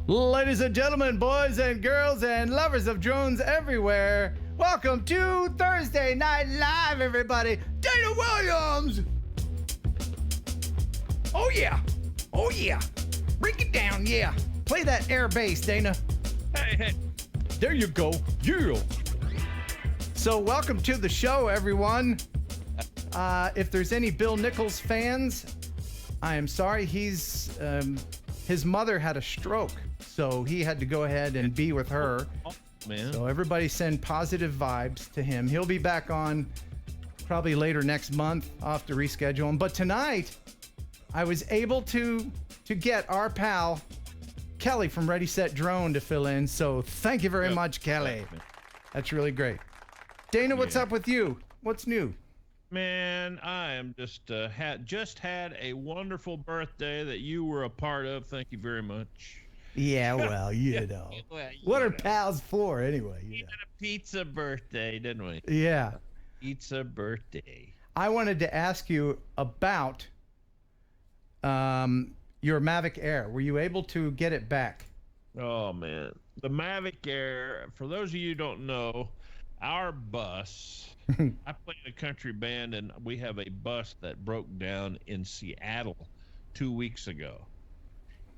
Ladies and gentlemen, boys and girls, and lovers of drones everywhere, welcome to Thursday Night Live, everybody. Dana Williams! Oh, yeah. Oh, yeah. Break it down, yeah. Play that air bass, Dana. Hey. There you go. Yeah. So, welcome to the show, everyone. If there's any Bill Nichols fans, I am sorry. His mother had a stroke, so he had to go ahead and be with her. Oh, man. So everybody send positive vibes to him. He'll be back on probably later next month. I'll have to reschedule him. But tonight, I was able to get our pal Kelly from Ready Set Drone to fill in. So thank you very much, Kelly. That's really great. Dana, what's up with you? What's new? Man, I am just had a wonderful birthday that you were a part of. Thank you very much. Yeah, well, you know. What are pals for anyway? We had a pizza birthday, didn't we? Yeah. Pizza birthday. I wanted to ask you about your Mavic Air. Were you able to get it back? Oh, man. The Mavic Air, for those of you who don't know, our bus, I play in a country band, and we have a bus that broke down in Seattle 2 weeks ago.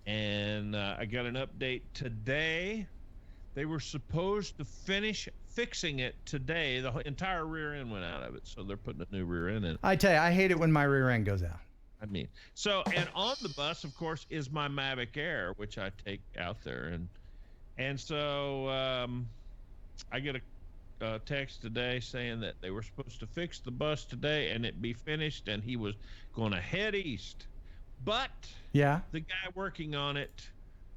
And I got an update today. They were supposed to finish fixing it today. The entire rear end went out of it, so they're putting a new rear end in. I tell you, I hate it when my rear end goes out. And on the bus, of course, is my Mavic Air, which I take out there. And so I get a text today saying that they were supposed to fix the bus today and it be finished, and he was going to head east. But yeah, the guy working on it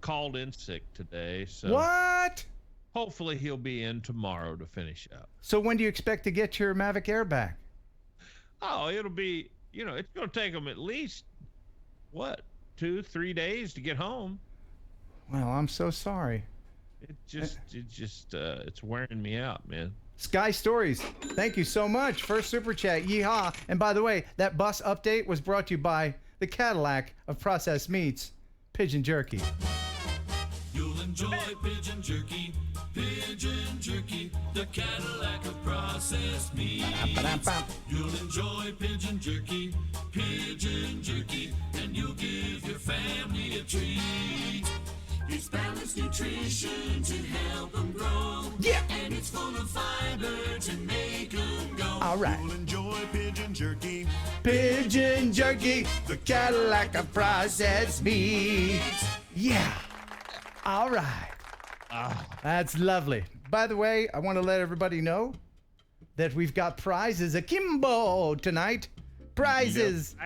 called in sick today. So what? Hopefully he'll be in tomorrow to finish up. So when do you expect to get your Mavic Air back? Oh, it'll be, it's going to take them at least, 2-3 days to get home. Well, I'm so sorry. It's wearing me out, man. Sky Stories, thank you so much. First super chat, yeehaw. And by the way, that bus update was brought to you by the Cadillac of processed meats, Pigeon Jerky. You'll enjoy pigeon jerky, the Cadillac of processed meats. You'll enjoy pigeon jerky, and you'll give your family a treat. It's balanced nutrition to help them grow. Yeah. And it's full of fiber to make them go. All right. You'll enjoy pigeon jerky. Pigeon Jerky, the Cadillac of processed meats. Yeah. All right. That's lovely. By the way, I want to let everybody know that we've got prizes akimbo tonight. Prizes.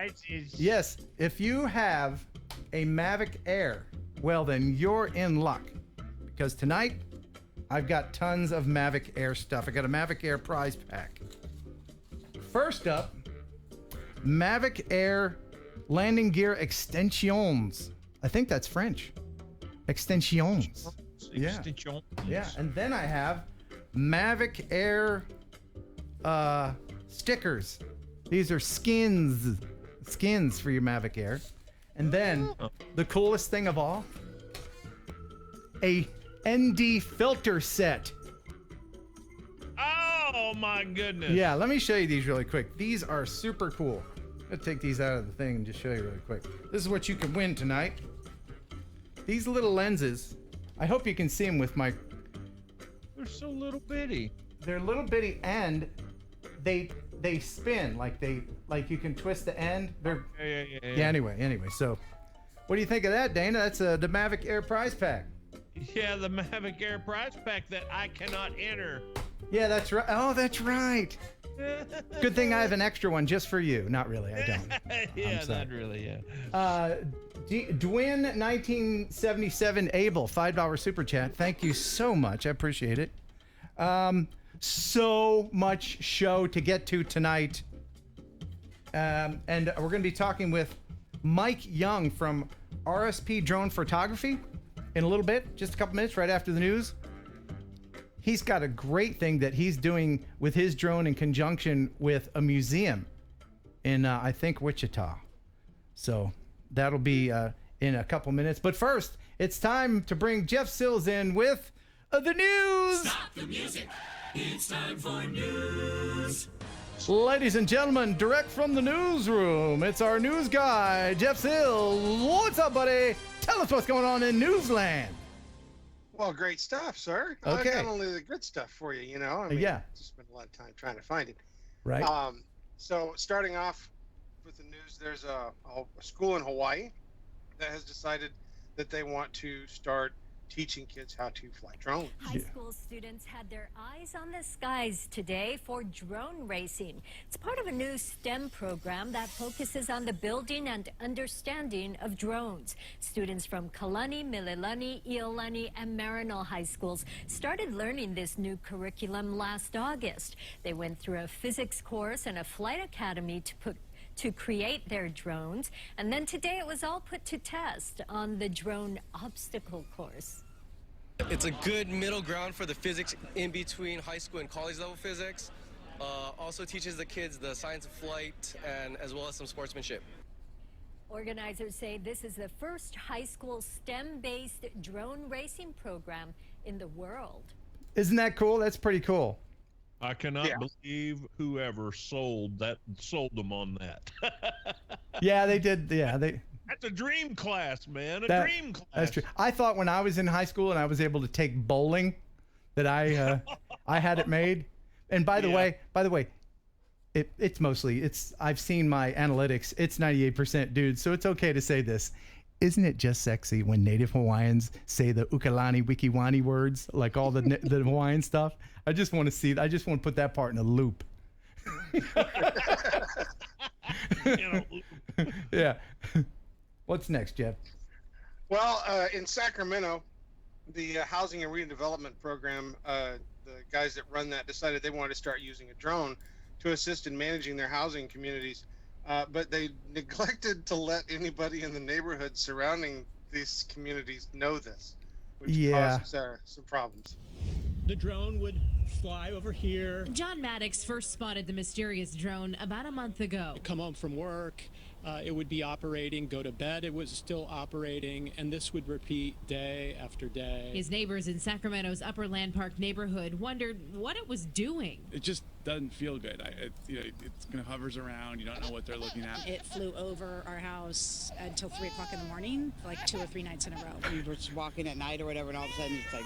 Yes. If you have a Mavic Air, well, then you're in luck, because tonight I've got tons of Mavic Air stuff. I got a Mavic Air prize pack. First up, Mavic Air landing gear extensions. I think that's French. Extensions. Yeah. Yeah, and then I have Mavic Air stickers. These are skins for your Mavic Air. And then, the coolest thing of all, a ND filter set. Oh, my goodness. Yeah, let me show you these really quick. These are super cool. I'm going to take these out of the thing and just show you really quick. This is what you can win tonight. These little lenses, I hope you can see them with my... They're so little bitty. They're little bitty, and they spin like you can twist the end. They're yeah. Anyway, so what do you think of that, Dana? That's the Mavic Air prize pack. Yeah, the Mavic Air prize pack that I cannot enter. Yeah, that's right. Oh, that's right. Good thing I have an extra one just for you. Not really, I don't. Yeah, not really. Yeah. Dwin 1977 Abel, $5 super chat. Thank you so much. I appreciate it. So much show to get to tonight. And we're going to be talking with Mike Young from RSP Drone Photography in a little bit, just a couple minutes right after the news. He's got a great thing that he's doing with his drone in conjunction with a museum in, I think, Wichita. So that'll be in a couple minutes. But first, It's time to bring Jeff Sills in with the news. Stop the music. It's time for news. Ladies and gentlemen, direct from the newsroom, it's our news guy, Jeff Sills. What's up, buddy? Tell us what's going on in Newsland. Well, great stuff, sir. Okay. Not only the good stuff for you, you know. Yeah. Just spent a lot of time trying to find it. Right. So starting off with the news, there's a school in Hawaii that has decided that they want to start teaching kids how to fly drones. High school students had their eyes on the skies today for drone racing. It's part of a new STEM program that focuses on the building and understanding of drones. Students from Kalani, Mililani, Iolani, and Marinol high schools started learning this new curriculum last August. They went through a physics course and a flight academy to create their drones, and then today it was all put to test on the drone obstacle course. It's a good middle ground for the physics in between high school and college level physics. Also teaches the kids the science of flight and as well as some sportsmanship. Organizers say this is the first high school STEM-based drone racing program in the world. Isn't that cool? That's pretty cool. I cannot believe whoever sold them on that. Yeah, they did. Yeah, That's a dream class, man. Dream class. That's true. I thought when I was in high school and I was able to take bowling, that I had it made. And by the way, I've seen my analytics. It's 98% dudes, so it's okay to say this. Isn't it just sexy when Native Hawaiians say the Ukalani Wikiwani words, like all the Hawaiian stuff? I just want to put that part in a loop. Yeah. What's next, Jeff? Well, in Sacramento, the Housing and Redevelopment Program, the guys that run that decided they wanted to start using a drone to assist in managing their housing communities. But they neglected to let anybody in the neighborhood surrounding these communities know this, which causes some problems. The drone would fly over here. John Maddox first spotted the mysterious drone about a month ago. Come home from work, it would be operating, go to bed, it was still operating, and this would repeat day after day. His neighbors in Sacramento's Upper Land Park neighborhood wondered what it was doing. It just doesn't feel good. It kind of hovers around. You don't know what they're looking at. It flew over our house until 3 o'clock in the morning, like 2 or 3 nights in a row. We were just walking at night or whatever, and all of a sudden it's like,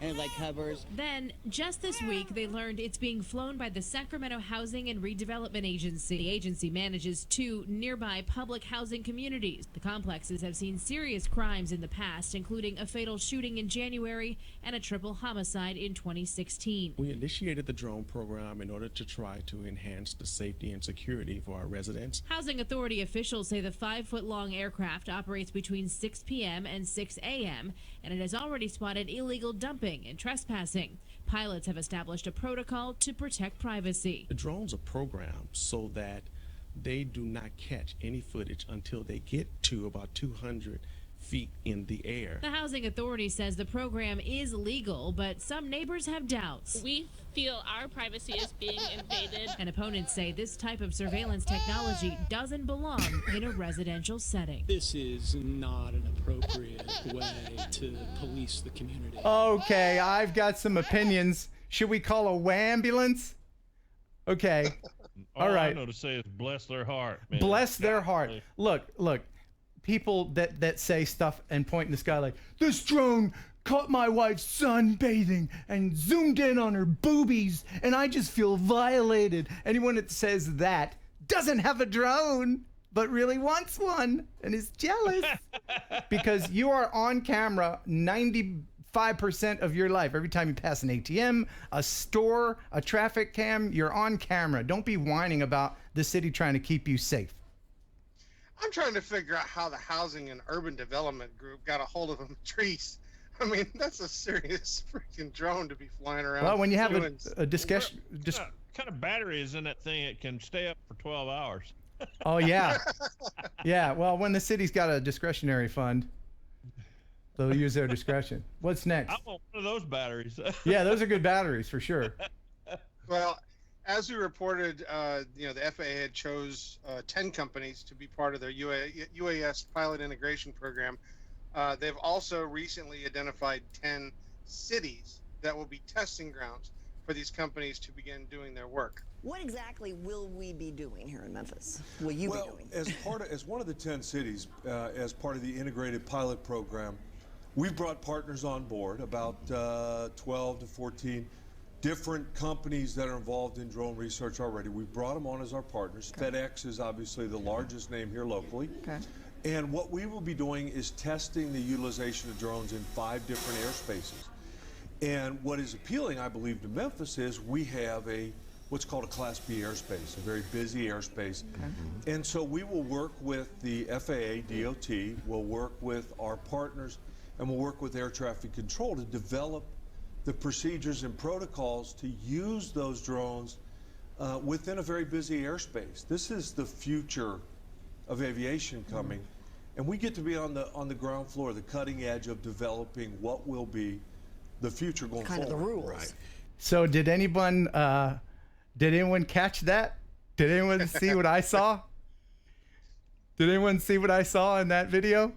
and it like hovers. Then, just this week, they learned it's being flown by the Sacramento Housing and Redevelopment Agency. The agency manages 2 nearby public housing communities. The complexes have seen serious crimes in the past, including a fatal shooting in January and a triple homicide in 2016. We initiated the drone program in order to try to enhance the safety and security for our residents. Housing Authority officials say the 5-foot-long aircraft operates between 6 p.m. and 6 a.m., and it has already spotted illegal dumping and trespassing. Pilots have established a protocol to protect privacy. The drones are programmed so that they do not catch any footage until they get to about 200 feet in the air. The Housing Authority says the program is legal, but some neighbors have doubts. We feel our privacy is being invaded. And opponents say this type of surveillance technology doesn't belong in a residential setting. This is not an appropriate way to police the community. Okay, I've got some opinions. Should we call a wambulance? Okay. All right. I know to say is bless their heart, man. Bless their heart. Look. People that say stuff and point in the sky like, this drone caught my wife sunbathing and zoomed in on her boobies, and I just feel violated. Anyone that says that doesn't have a drone, but really wants one and is jealous. Because you are on camera 95% of your life. Every time you pass an ATM, a store, a traffic cam, you're on camera. Don't be whining about the city trying to keep you safe. I'm trying to figure out how the Housing and Urban Development Group got a hold of them trees. I mean, that's a serious freaking drone to be flying around. Well, when you have a discussion... What kind of battery is in that thing? It can stay up for 12 hours. Oh, yeah. Yeah, well, when the city's got a discretionary fund, they'll use their discretion. What's next? I want one of those batteries. Yeah, those are good batteries for sure. Well, as we reported, the FAA had chose 10 companies to be part of their UAS pilot integration program They've also recently identified 10 cities that will be testing grounds for these companies to begin doing their work. What exactly will we be doing here in Memphis? Will you be doing? As one of the 10 cities, as part of the integrated pilot program, we've brought partners on board, about 12 to 14 different companies that are involved in drone research already. We've brought them on as our partners. Okay. FedEx is obviously the largest name here locally. Okay. And what we will be doing is testing the utilization of drones in 5 different airspaces. And what is appealing, I believe, to Memphis is we have what's called a Class B airspace, a very busy airspace. Okay. And so we will work with the FAA, DOT, we'll work with our partners, and we'll work with air traffic control to develop the procedures and protocols to use those drones within a very busy airspace. This is the future of aviation coming, and we get to be on the ground floor, the cutting edge of developing what will be the future going forward. Kind of the rules. Right. So did anyone catch that? Did anyone see what I saw? Did anyone see what I saw in that video?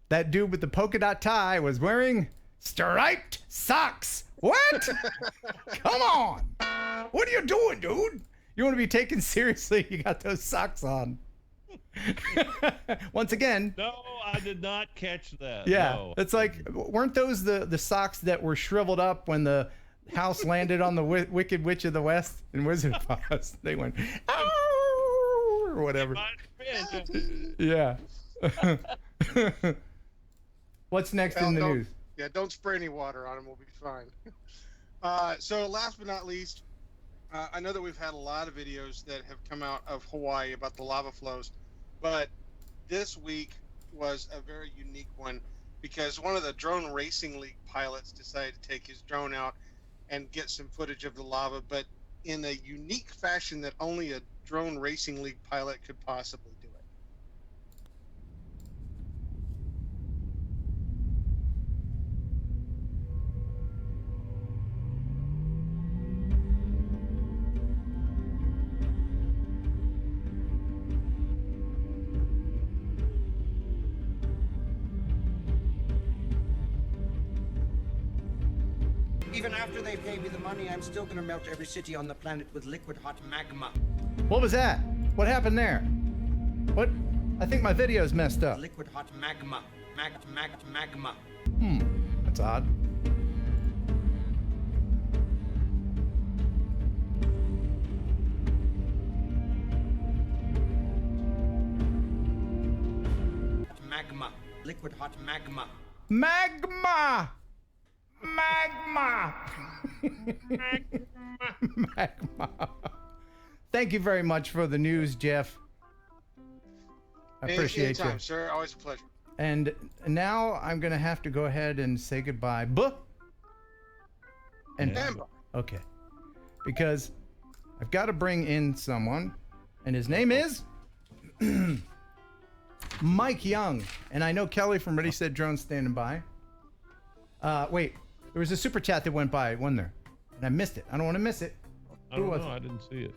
That dude with the polka dot tie was wearing striped socks. What? Come on. What are you doing, dude? You want to be taken seriously? You got those socks on. Once again. No, I did not catch that. Yeah. No. It's like, weren't those the socks that were shriveled up when the house landed on the Wicked Witch of the West in Wizard of Oz? They went, oh, or whatever. Yeah. What's next in the news? Yeah, don't spray any water on them. We'll be fine. So last but not least, I know that we've had a lot of videos that have come out of Hawaii about the lava flows, but this week was a very unique one because one of the Drone Racing League pilots decided to take his drone out and get some footage of the lava, but in a unique fashion that only a Drone Racing League pilot could possibly do it. Even after they pay me the money, I'm still gonna melt every city on the planet with liquid hot magma. What was that? What happened there? What? I think my video's messed up. Liquid hot magma. Magma. That's odd. Magma. Liquid hot magma. Magma! Magma. Thank you very much for the news, Jeff. I appreciate Anytime, you. sir. Always a pleasure. And now I'm going to have to go ahead and say goodbye. Okay. Because I've got to bring in someone, and his name is Mike Young. And I know Kelly from Ready Set Drone standing by. Wait. There was a super chat that went by, wasn't there? And I missed it. I don't want to miss it. I don't know. I didn't see it.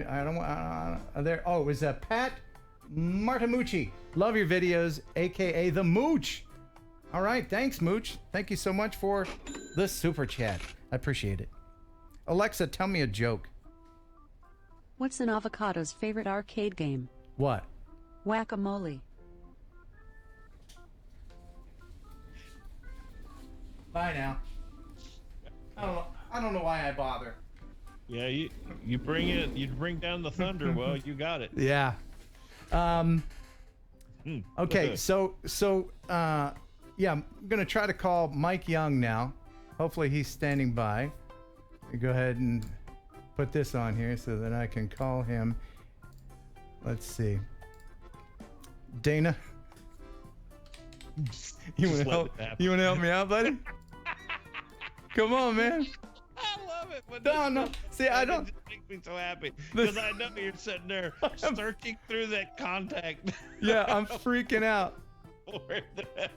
I don't want. There. Oh, it was Pat Martamucci. Love your videos, aka the Mooch. All right, thanks, Mooch. Thank you so much for the super chat. I appreciate it. Alexa, tell me a joke. What's an avocado's favorite arcade game? What? Whack-a-mole. Bye now. I don't know why I bother. Yeah, you bring down the thunder. Well, you got it. Yeah. Okay, so yeah, I'm gonna try to call Mike Young now. Hopefully he's standing by. Go ahead and put this on here so that I can call him. Let's see. Dana, you want to help me out, buddy? Come on, man. I love it. But no. See, I don't. It makes me so happy because I know you're sitting there searching through that contact. Yeah, I'm freaking out.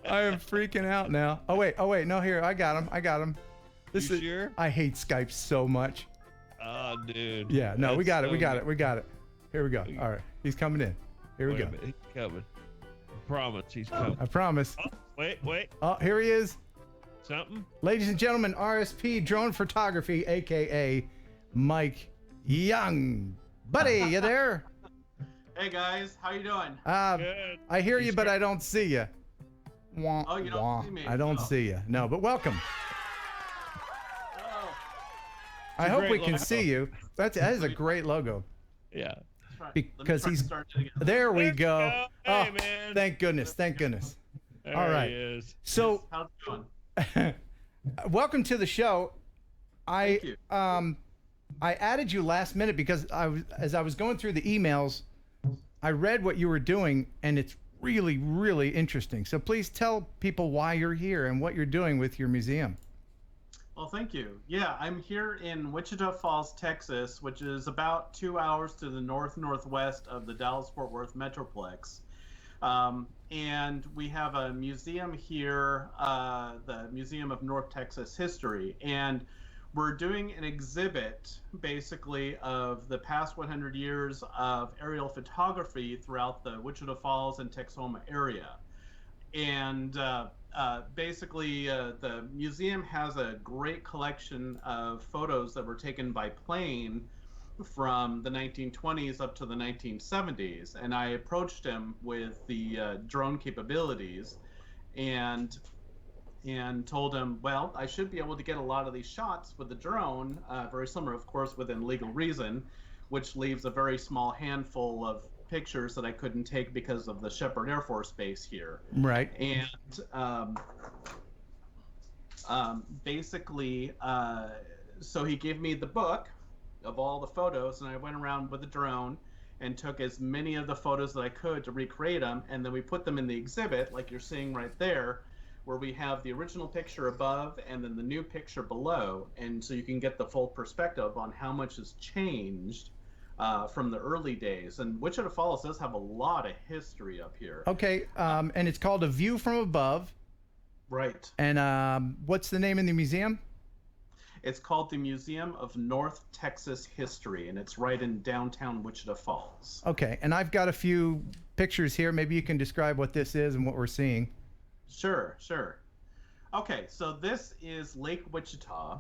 I am freaking out now. Oh wait. No, here, I got him. This you is. Sure? I hate Skype so much. Oh, dude. Yeah. No, we got it. So We got it. Here we go. All right, he's coming in. Here we go. He's coming. promise he's coming. I promise. Oh, wait. Oh, here he is. Something? Ladies and gentlemen, RSP Drone Photography, a.k.a. Mike Young. Buddy, you there? Hey, guys. How you doing? Good. I hear you, but I don't see you. Oh, you don't see me? I don't see you. No, but welcome. Oh. I hope we can logo. see you. That is a great logo. Yeah. Because he's start it again. there. We go. Hey, Oh, man. thank goodness. Thank goodness. There All right. he is. So, How's it going? welcome to the show. Thank you. I added you last minute because as I was going through the emails, I read what you were doing, and it's really, really interesting. So please tell people why you're here and what you're doing with your museum. Well, thank you. Yeah, I'm here in Wichita Falls, Texas, which is about 2 hours to the northwest of the Dallas-Fort Worth Metroplex. And we have a museum here, the Museum of North Texas History. And we're doing an exhibit, basically, of the past 100 years of aerial photography throughout the Wichita Falls and Texoma area. And basically, the museum has a great collection of photos that were taken by plane from the 1920s up to the 1970s. And I approached him with the drone capabilities and told him, well, I should be able to get a lot of these shots with the drone, very similar, of course, within legal reason, which leaves a very small handful of pictures that I couldn't take because of the Shepherd Air Force Base here. Right. And basically, so he gave me the book of all the photos, and I went around with the drone and took as many of the photos that I could to recreate them, and then we put them in the exhibit, like you're seeing right there, where we have the original picture above and then the new picture below, and so you can get the full perspective on how much has changed from the early days. And Wichita Falls does have a lot of history up here. Okay, and it's called A View from Above. Right. And what's the name of the museum? It's called the Museum of North Texas History, and it's right in downtown Wichita Falls. Okay, and I've got a few pictures here. Maybe you can describe what this is and what we're seeing. Sure. Okay, so this is Lake Wichita,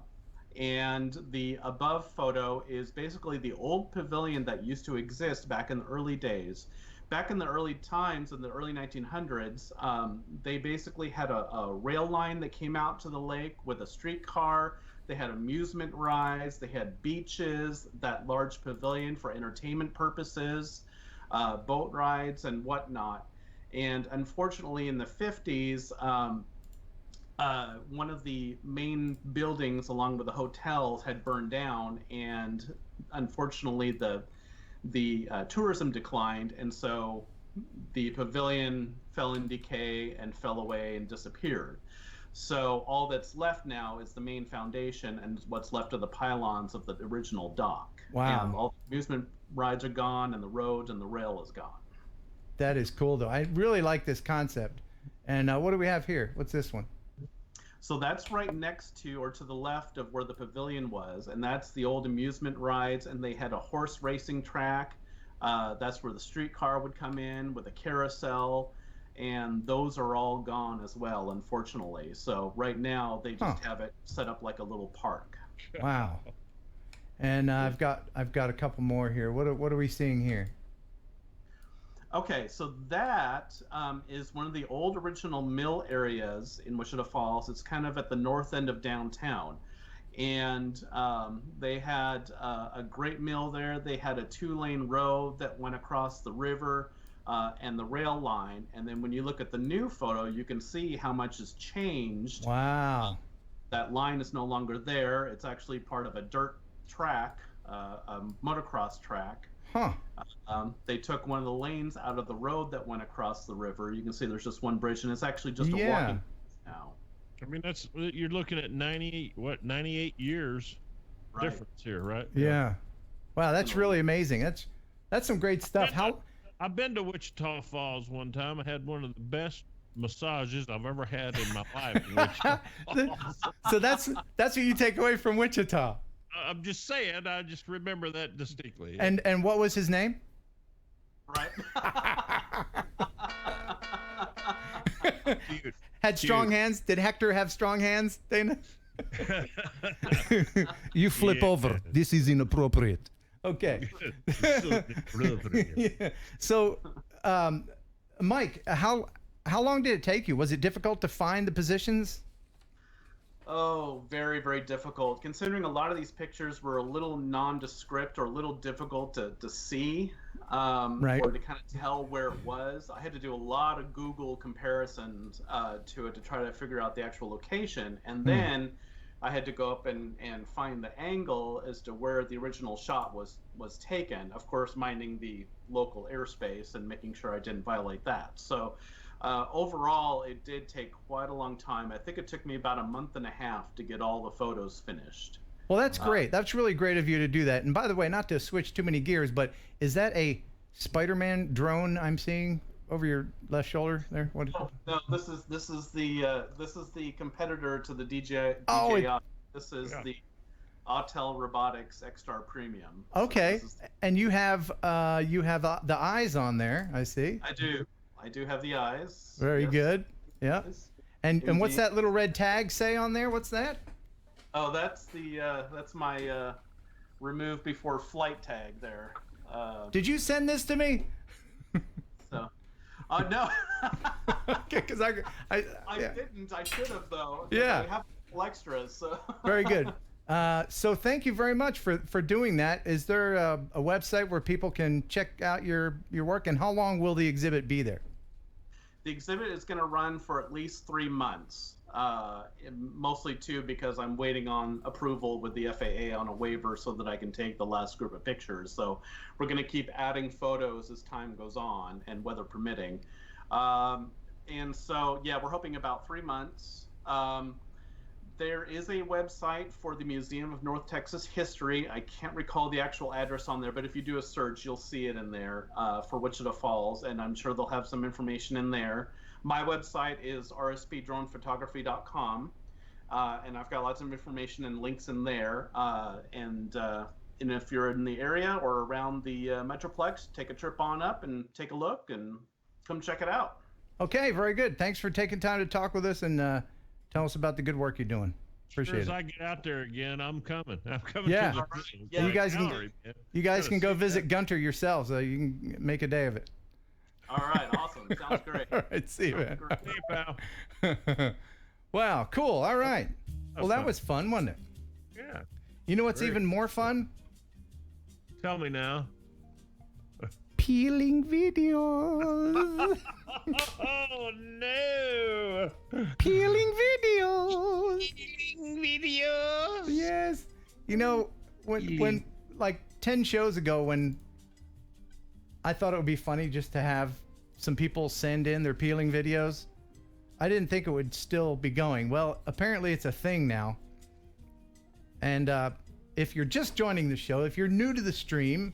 and the above photo is basically the old pavilion that used to exist back in the early days. Back in the early times, in the early 1900s, they basically had a rail line that came out to the lake with a streetcar. They had amusement rides, they had beaches, that large pavilion for entertainment purposes, boat rides and whatnot. And unfortunately, in the 50s, one of the main buildings along with the hotels had burned down, and unfortunately the tourism declined, and so the pavilion fell in decay and fell away and disappeared. So all that's left now is the main foundation and what's left of the pylons of the original dock. Wow. And all the amusement rides are gone, and the roads and the rail is gone. That is cool, though. I really like this concept. And what do we have here? What's this one? So that's right next to, or to the left of where the pavilion was, and that's the old amusement rides, and they had a horse racing track. That's where the streetcar would come in with a carousel, and those are all gone as well, unfortunately. So right now they just have it set up like a little park. Wow. And I've got a couple more here. What are we seeing here? Okay, so that is one of the old original mill areas in Wichita Falls. It's kind of at the north end of downtown. And they had a great mill there. They had a 2-lane road that went across the river and the rail line. And then when you look at the new photo, you can see how much has changed. Wow. That line is no longer there. It's actually part of a dirt track, a motocross track. Huh. They took one of the lanes out of the road that went across the river. You can see there's just one bridge, and it's actually just a walking now. I mean, you're looking at 98 years difference here, right? Yeah. Wow, that's really amazing. That's some great stuff. I've been to Wichita Falls one time. I had one of the best massages I've ever had in my life in Wichita Falls. So that's what you take away from Wichita. I'm just saying, I just remember that distinctly. And what was his name? Right. Had strong hands. Did Hector have strong hands, Dana? You flip over. This is inappropriate. Okay. Yeah. So, Mike, how long did it take you? Was it difficult to find the positions? Oh, very, very difficult. Considering a lot of these pictures were a little nondescript or a little difficult to see, Right. or to kind of tell where it was. I had to do a lot of Google comparisons to it to try to figure out the actual location. And then I had to go up and find the angle as to where the original shot was taken. Of course, minding the local airspace and making sure I didn't violate that. So overall, it did take quite a long time. I think it took me about a month and a half to get all the photos finished. Well, that's great. That's really great of you to do that. And by the way, not to switch too many gears, but is that a Spider-Man drone I'm seeing over your left shoulder there? What is No, this is the competitor to the DJI. Oh, This is the Autel Robotics X-Star Premium. Okay. And you have the eyes on there, I see. I do have the eyes. Very good. Yeah. And what's Indeed. that little red tag say on there? What's that? Oh, that's my remove before flight tag there. Did you send this to me? So, no. Okay, because I yeah. didn't. I should have though. Yeah. I have extras. So. Very good. So thank you very much for doing that. Is there a website where people can check out your work, and how long will the exhibit be there? The exhibit is going to run for at least 3 months, mostly 2 because I'm waiting on approval with the FAA on a waiver so that I can take the last group of pictures. So we're going to keep adding photos as time goes on and weather permitting. And so, yeah, we're hoping about 3 months. There is a website for the Museum of North Texas History. I can't recall the actual address on there, but if you do a search, you'll see it in there for Wichita Falls, and I'm sure they'll have some information in there. My website is rspdronephotography.com, and I've got lots of information and links in there. And if you're in the area or around the Metroplex, take a trip on up and take a look and come check it out. Okay, very good. Thanks for taking time to talk with us and tell us about the good work you're doing. Appreciate As it. I get out there again, I'm coming. I'm coming Yeah. to the Yeah. You guys gallery, man. can go visit Gunter yourselves. You can make a day of it. All right, awesome. Sounds great. All right, see you, man. Hey, pal. Wow, cool. All right. Well, that was fun, wasn't it? Yeah. You know what's Very even more fun? Tell me now. Peeling videos. Oh, no. Peeling videos. Videos. Yes. You know, when like 10 shows ago, when I thought it would be funny just to have some people send in their peeling videos, I didn't think it would still be going. Well, apparently it's a thing now. And if you're just joining the show, if you're new to the stream,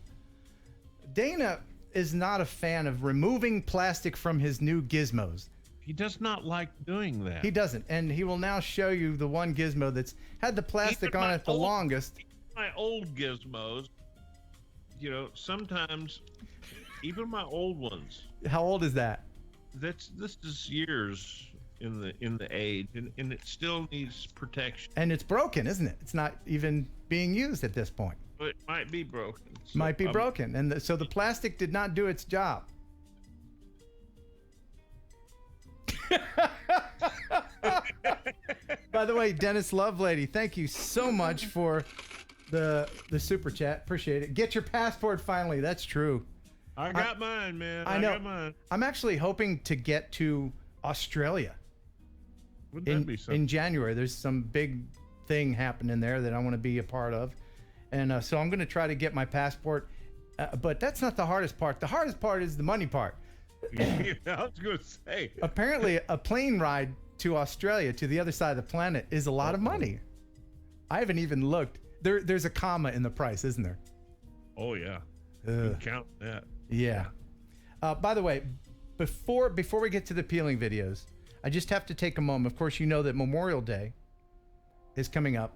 Dana is not a fan of removing plastic from his new gizmos. He does not like doing that. He doesn't, and he will now show you the one gizmo that's had the plastic on it the longest. My old gizmos, you know, sometimes even my old ones. How old is that? This is years in the age, and it still needs protection. And it's broken, isn't it? It's not even being used at this point. But it might be broken. So Might be broken, and so the plastic did not do its job. By the way, Dennis Lovelady, thank you so much for the super chat. Appreciate it. Get your passport finally. That's true. I got mine, man. I know. Got mine. I'm actually hoping to get to Australia Wouldn't that be something? in January. There's some big thing happening there that I want to be a part of. And so I'm going to try to get my passport. But that's not the hardest part. The hardest part is the money part. I was going to say. Apparently, a plane ride to Australia, to the other side of the planet, is a lot of money. I haven't even looked. There's a comma in the price, isn't there? Oh, yeah. You count that. Yeah. By the way, before we get to the peeling videos, I just have to take a moment. Of course, you know that Memorial Day is coming up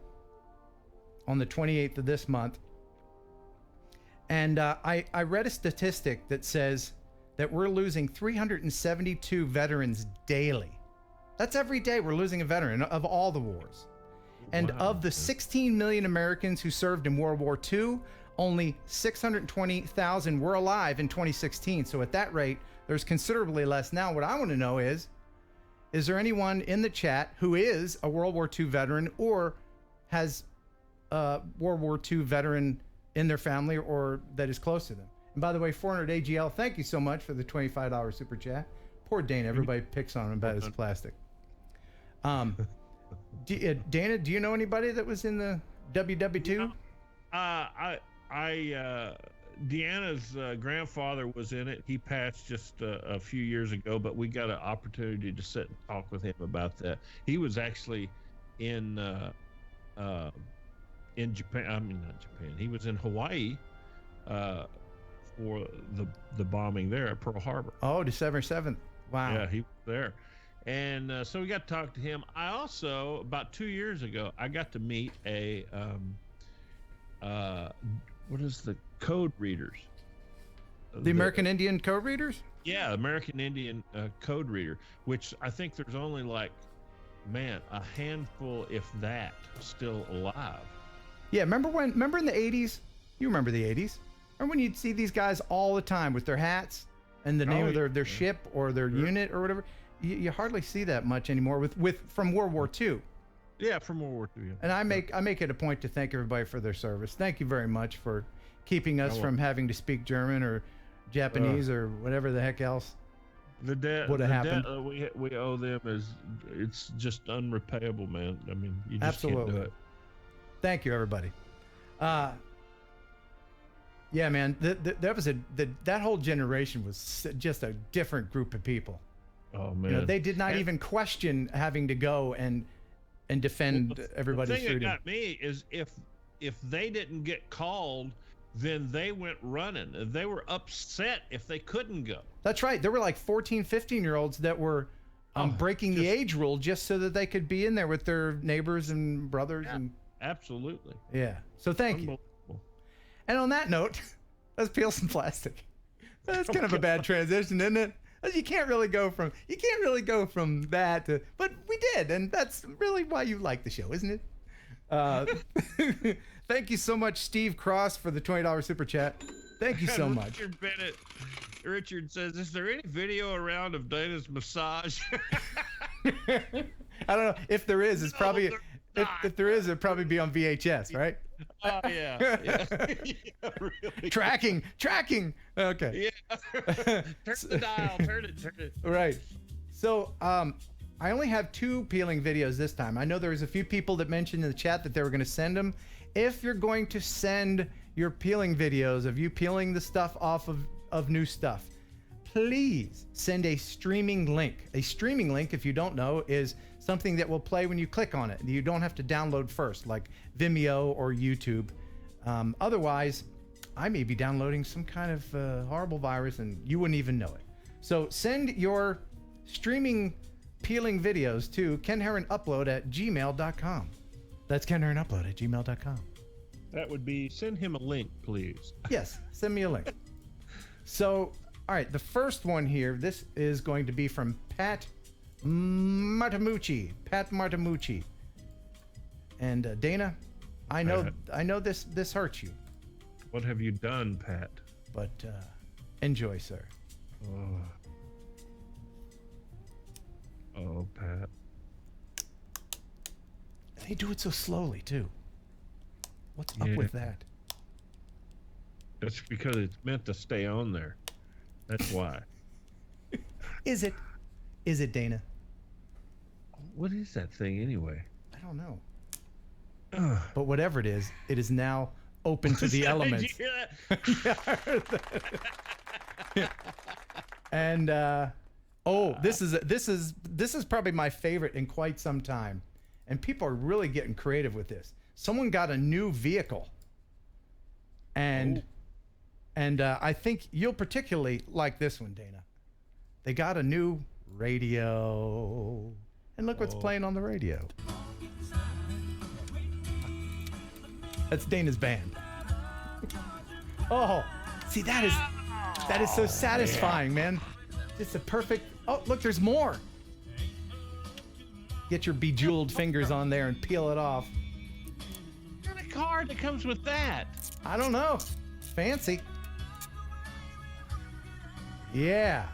on the 28th of this month. And I read a statistic that says that we're losing 372 veterans daily That's every day we're losing a veteran of all the wars. And of the 16 million Americans who served in World War II, only 620,000 were alive in 2016. So at that rate, there's considerably less now. What I want to know is there anyone in the chat who is a World War II veteran or has a World War II veteran in their family or that is close to them? And by the way, 400 AGL, thank you so much for the $25 super chat. Poor Dana, everybody picks on him about his plastic. Dana, do you know anybody that was in the WW2? Deanna's grandfather was in it. He passed just a few years ago, but we got an opportunity to sit and talk with him about that. He was actually in Japan. I mean, not Japan. He was in Hawaii for the bombing there at Pearl Harbor. Oh, December 7th. Wow. Yeah, he was there. And so we got to talk to him. I also, about 2 years ago, I got to meet a what is the code readers? The American Indian code readers? Yeah, American Indian code reader, which I think there's only like, man, a handful, if that, still alive. Yeah, remember in the 80s? You remember the 80s? Remember when you'd see these guys all the time with their hats and the name of their ship or their unit or whatever? You hardly see that much anymore with from World War II. Yeah, from World War II. Yeah. And I make it a point to thank everybody for their service. Thank you very much for keeping us from having to speak German or Japanese or whatever the heck else would have happened. Debt we owe them it's just unrepayable, man. I mean, you just Absolutely. can't do it. Thank you, everybody. Yeah, man, that whole generation was just a different group of people. Oh man, you know, they did not even question having to go and defend everybody's freedom. The thing freedom. that got me is if they didn't get called, then they went running. They were upset if they couldn't go. That's right. There were like 14, 15-year-olds that were breaking the age rule just so that they could be in there with their neighbors and brothers. Yeah, and absolutely. Yeah. So thank you. And on that note, let's peel some plastic. That's kind of a bad transition, isn't it? You can't really go from that to, but we did, and that's really why you like the show, isn't it? Thank you so much, Steve Cross, for the $20 super chat. Thank you so much. Richard says, "Is there any video around of Dana's massage?" I don't know if there is. It's probably if there is, it'd probably be on VHS, right? Oh yeah. Yeah, really. Tracking. Okay. Yeah. Turn the dial. Turn it. Right. So, I only have 2 peeling videos this time. I know there was a few people that mentioned in the chat that they were going to send them. If you're going to send your peeling videos of you peeling the stuff off of new stuff, please send a streaming link. A streaming link, if you don't know, is something that will play when you click on it. You don't have to download first, like Vimeo or YouTube. Otherwise, I may be downloading some kind of horrible virus and you wouldn't even know it. So send your streaming peeling videos to kenheronupload@gmail.com. That's kenheronupload@gmail.com. That would be, send him a link, please. Yes, send me a link. So, all right, the first one here, this is going to be from Pat Martimucci. And Dana, I know this hurts you. What have you done, Pat? But enjoy, sir. Oh, Pat. They do it so slowly too. What's up with that? That's because it's meant to stay on there. That's why. Is it, Dana? What is that thing anyway? I don't know. But whatever it is now open to the elements. Did you hear that? And this is probably my favorite in quite some time, and people are really getting creative with this. Someone got a new vehicle, and I think you'll particularly like this one, Dana. They got a new radio, and look what's playing on the radio. That's Dana's band. Oh, see, that is so satisfying, man. It's a perfect. Oh, look, there's more. get your bejeweled fingers on there and peel it off. What kind of card that comes with that? I don't know. Fancy. Yeah.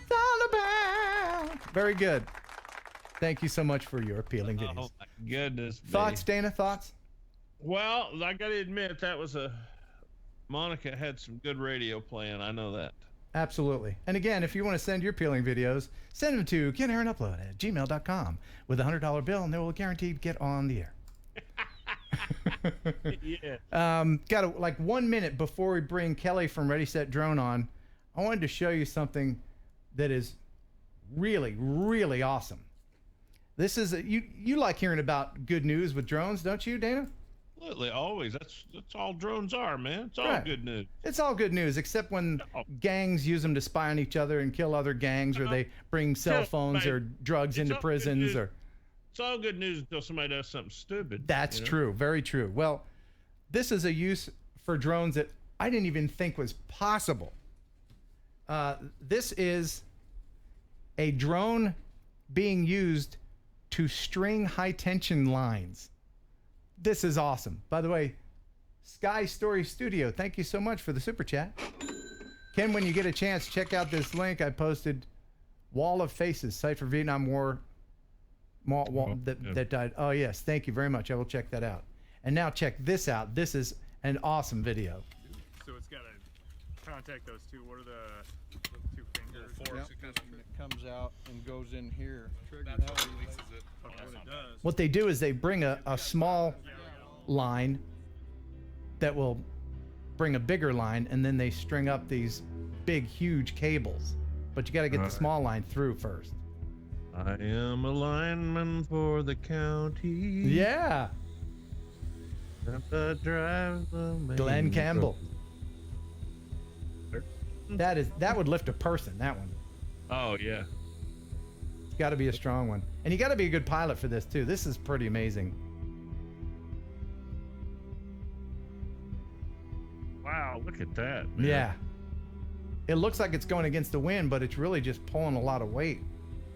It's all about. Very good. Thank you so much for your appealing videos. Oh my goodness. Thoughts, Dana? Thoughts? Well, I got to admit that was Monica had some good radio playing. I know that. Absolutely. And again, if you want to send your peeling videos, send them to kenheronupload@gmail.com with a $100 bill, and they will guaranteed get on the air. Yeah. Got like 1 minute before we bring Kelly from Ready Set Drone on. I wanted to show you something that is really, really awesome. This is you like hearing about good news with drones, don't you, Dana? Absolutely, always. That's all drones are, man. It's all good news. It's all good news, except when gangs use them to spy on each other and kill other gangs, or they bring cell phones or drugs into prisons, or. It's all good news until somebody does something stupid. That's true. Very true. Well, this is a use for drones that I didn't even think was possible. This is a drone being used to string high tension lines. This is awesome. By the way, Sky Story Studio, thank you so much for the super chat. Ken, when you get a chance, check out this link I posted. Wall of Faces, site for Vietnam War that died. Oh yes, thank you very much. I will check that out. And now check this out. This is an awesome video. So it's got to contact those two. What are the two fingers? Yep. It comes out and goes in here. That's what releases it. Okay, what it does. What they do is they bring a small line that will bring a bigger line, and then they string up these big, huge cables. But you got to get the small line through first. I am a lineman for the county. Yeah. Glenn Campbell. That would lift a person, that one. Oh, yeah. It's got to be a strong one. And you got to be a good pilot for this, too. This is pretty amazing. Wow, look at that, man. Yeah. It looks like it's going against the wind, but it's really just pulling a lot of weight.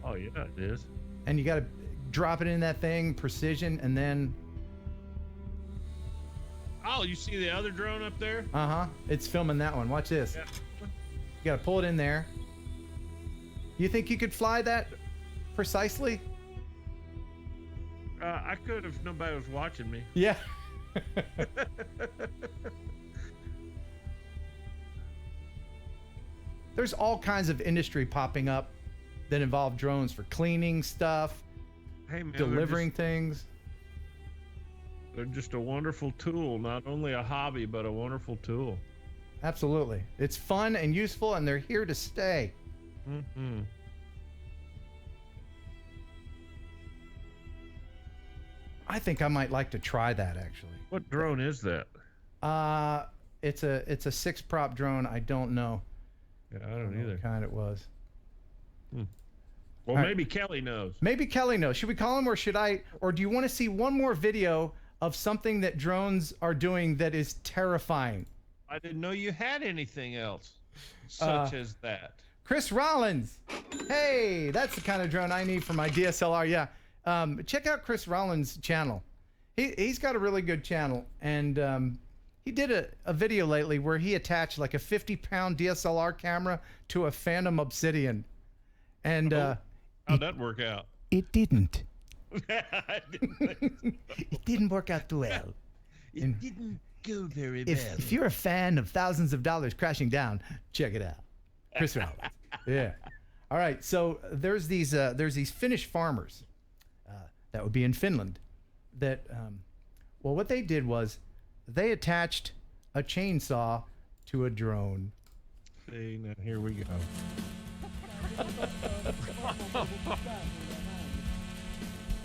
Oh, yeah, it is. And you got to drop it in that thing, precision, and then... Oh, you see the other drone up there? Uh-huh. It's filming that one. Watch this. Yeah. You got to pull it in there. You think you could fly that precisely? I could if nobody was watching me. Yeah. There's all kinds of industry popping up that involve drones for cleaning stuff, hey, man, delivering things. They're just a wonderful tool, not only a hobby, but a wonderful tool. Absolutely. It's fun and useful, and they're here to stay. Mm-hmm. I think I might like to try that, actually. What drone is that? It's a 6-prop drone. I don't know. Yeah, I don't either. What kind it was. Well, maybe Kelly knows. Maybe Kelly knows. Should we call him, or should I? Or do you want to see one more video of something that drones are doing that is terrifying? I didn't know you had anything else such as that. Chris Rollins. Hey, that's the kind of drone I need for my DSLR. Yeah. Check out Chris Rollins' channel. He's got a really good channel, and he did a video lately where he attached like a 50-pound DSLR camera to a Phantom Obsidian, and how'd that work out? It didn't. I didn't think so. It didn't work out too well. It didn't go very well. If you're a fan of thousands of dollars crashing down, check it out. Chris Rollins. Yeah. All right. So there's these Finnish farmers that would be in Finland that well, what they did was they attached a chainsaw to a drone. See, now here we go.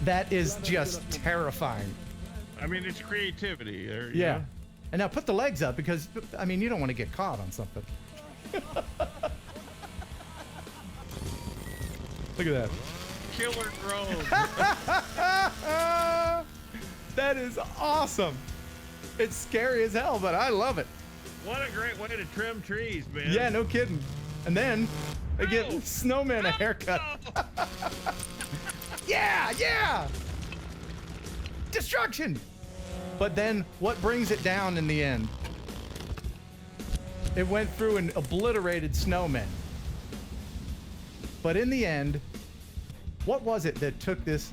That is just terrifying. I mean, it's creativity. Yeah. And now put the legs up, because, I mean, you don't want to get caught on something. Look at that. Killer drone. That is awesome. It's scary as hell, but I love it. What a great way to trim trees, man. Yeah, no kidding. And then they get snowman a haircut. Yeah! Destruction! But then, what brings it down in the end? It went through and obliterated snowmen. But in the end, what was it that took this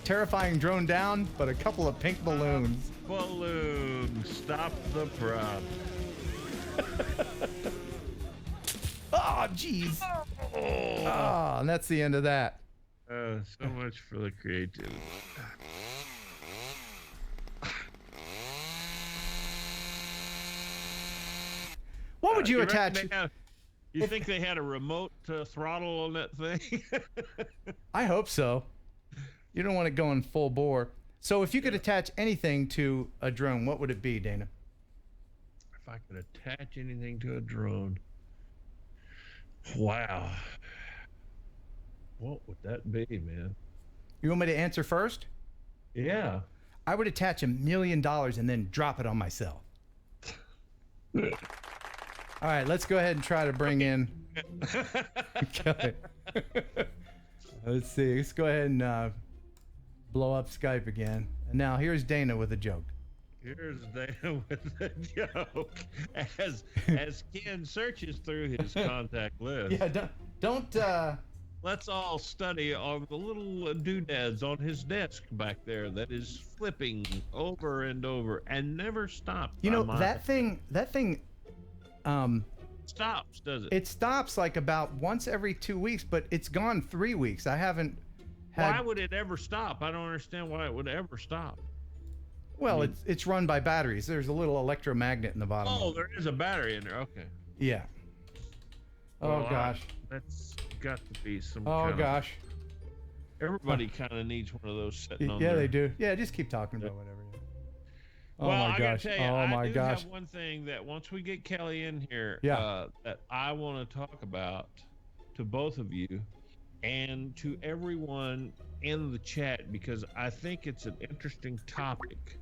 terrifying drone down but a couple of pink balloons? Balloons. Stop the prop. Oh, jeez. Oh, and that's the end of that. So much for the creativity. What would you reckon attach? You think they had a remote throttle on that thing? I hope so. You don't want it going full bore. So if you could attach anything to a drone, what would it be, Dana? If I could attach anything to a drone. Wow. What would that be, man? You want me to answer first? Yeah. I would attach $1 million and then drop it on myself. All right, let's go ahead and try to bring in. Okay. Let's see. Let's go ahead and blow up Skype again. And now here's Dana with a joke. Here's Dana with a joke as Ken searches through his contact list. Yeah, don't. Let's all study on the little doodads on his desk back there that is flipping over and over and never stops. You know that thing. Stops, does it? It stops like about once every 2 weeks, but it's gone 3 weeks. I haven't had. Why would it ever stop? I don't understand why it would ever stop. Well, it's run by batteries. There's a little electromagnet in the bottom. Oh, there is a battery in there. Okay. Yeah. Oh Well, gosh. That's got to be some. Oh gosh. Everybody kind of needs one of those sitting on Yeah, there. they do. Yeah, just keep talking about whatever. Oh Well, my I gosh. gotta tell you, Oh my I do gosh. have one thing that once we get Kelly in here, Yeah. that I want to talk about to both of you and to everyone in the chat, because I think it's an interesting topic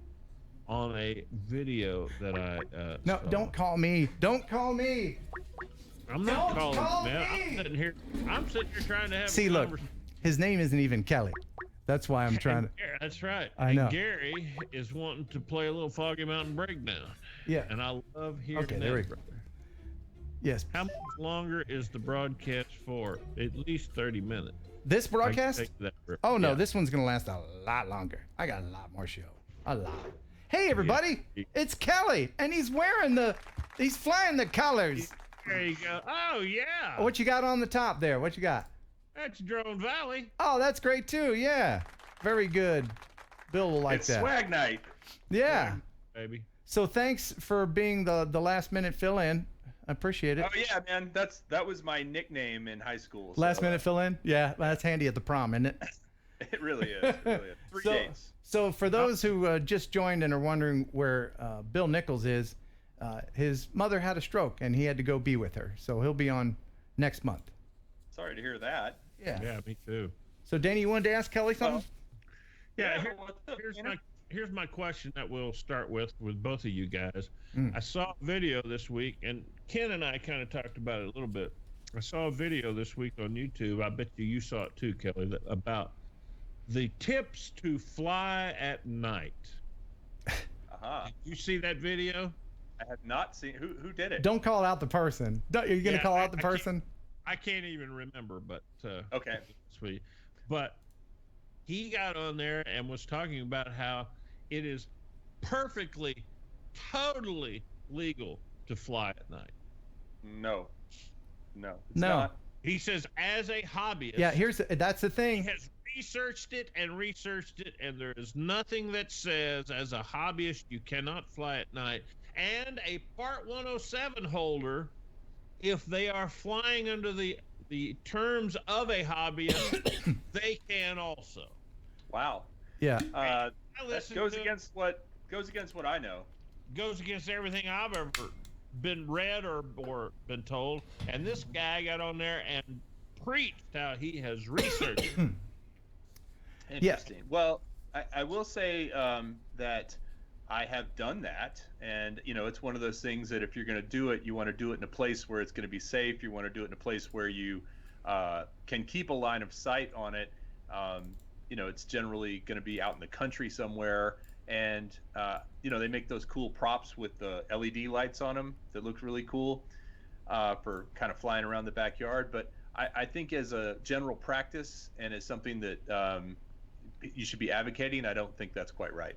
on a video that I No, saw. don't call me. Don't call me. I'm not Don't calling, call man. me. I'm sitting here trying to have See, a look, conversation. his name isn't even Kelly. That's why I'm trying to. Yeah, that's right. I And know. Gary is wanting to play a little Foggy Mountain Breakdown. Yeah. And I love hearing Okay, that. there we go. Yes. How much longer is the broadcast for? At least 30 minutes. This I can broadcast? take that for- Oh no, yeah. this one's gonna last a lot longer. I got a lot more show. A lot. Hey everybody, it's Kelly, and he's flying the colors. There you go. Oh, yeah. What you got on the top there? What you got? That's Drone Valley. Oh, that's great too. Yeah, very good. Bill will like It's that. swag night. Yeah. Baby. So thanks for being the last minute fill in. I appreciate it. Oh yeah, man. That was my nickname in high school. So, Last minute fill in. Yeah, that's handy at the prom, isn't it? It really is. It really is. 3 days. So for those who just joined and are wondering where Bill Nichols is, his mother had a stroke and he had to go be with her. So he'll be on next month. Sorry to hear that. Yeah. Yeah, me too. So Danny, you wanted to ask Kelly something? Yeah, what's up, here's my question that we'll start with both of you guys. Mm. I saw a video this week, and Ken and I kind of talked about it a little bit. I saw a video this week on YouTube. I bet you saw it too, Kelly, about the tips to fly at night. Did you see that video? I have not seen. Who did it? Don't call out the person. Are you going to Yeah, call out the I can't- person? I can't even remember, but okay, sweet. But he got on there and was talking about how it is perfectly, totally legal to fly at night. No, it's No. not. He says, as a hobbyist. Yeah, that's the He thing. has researched it, and there is nothing that says, as a hobbyist, you cannot fly at night. And a Part 107 holder, if they are flying under the terms of a hobbyist, they can also. Wow. Yeah. That listened goes to- against what I know. Goes against everything I've ever been read or been told. And this guy got on there and preached how he has researched. Interesting. Well, I will say that I have done that, and it's one of those things that if you're going to do it, you want to do it in a place where it's going to be safe. You want to do it in a place where you can keep a line of sight on it. it's generally going to be out in the country somewhere. And, they make those cool props with the LED lights on them that look really cool for kind of flying around the backyard. But I think as a general practice and as something that you should be advocating, I don't think that's quite right.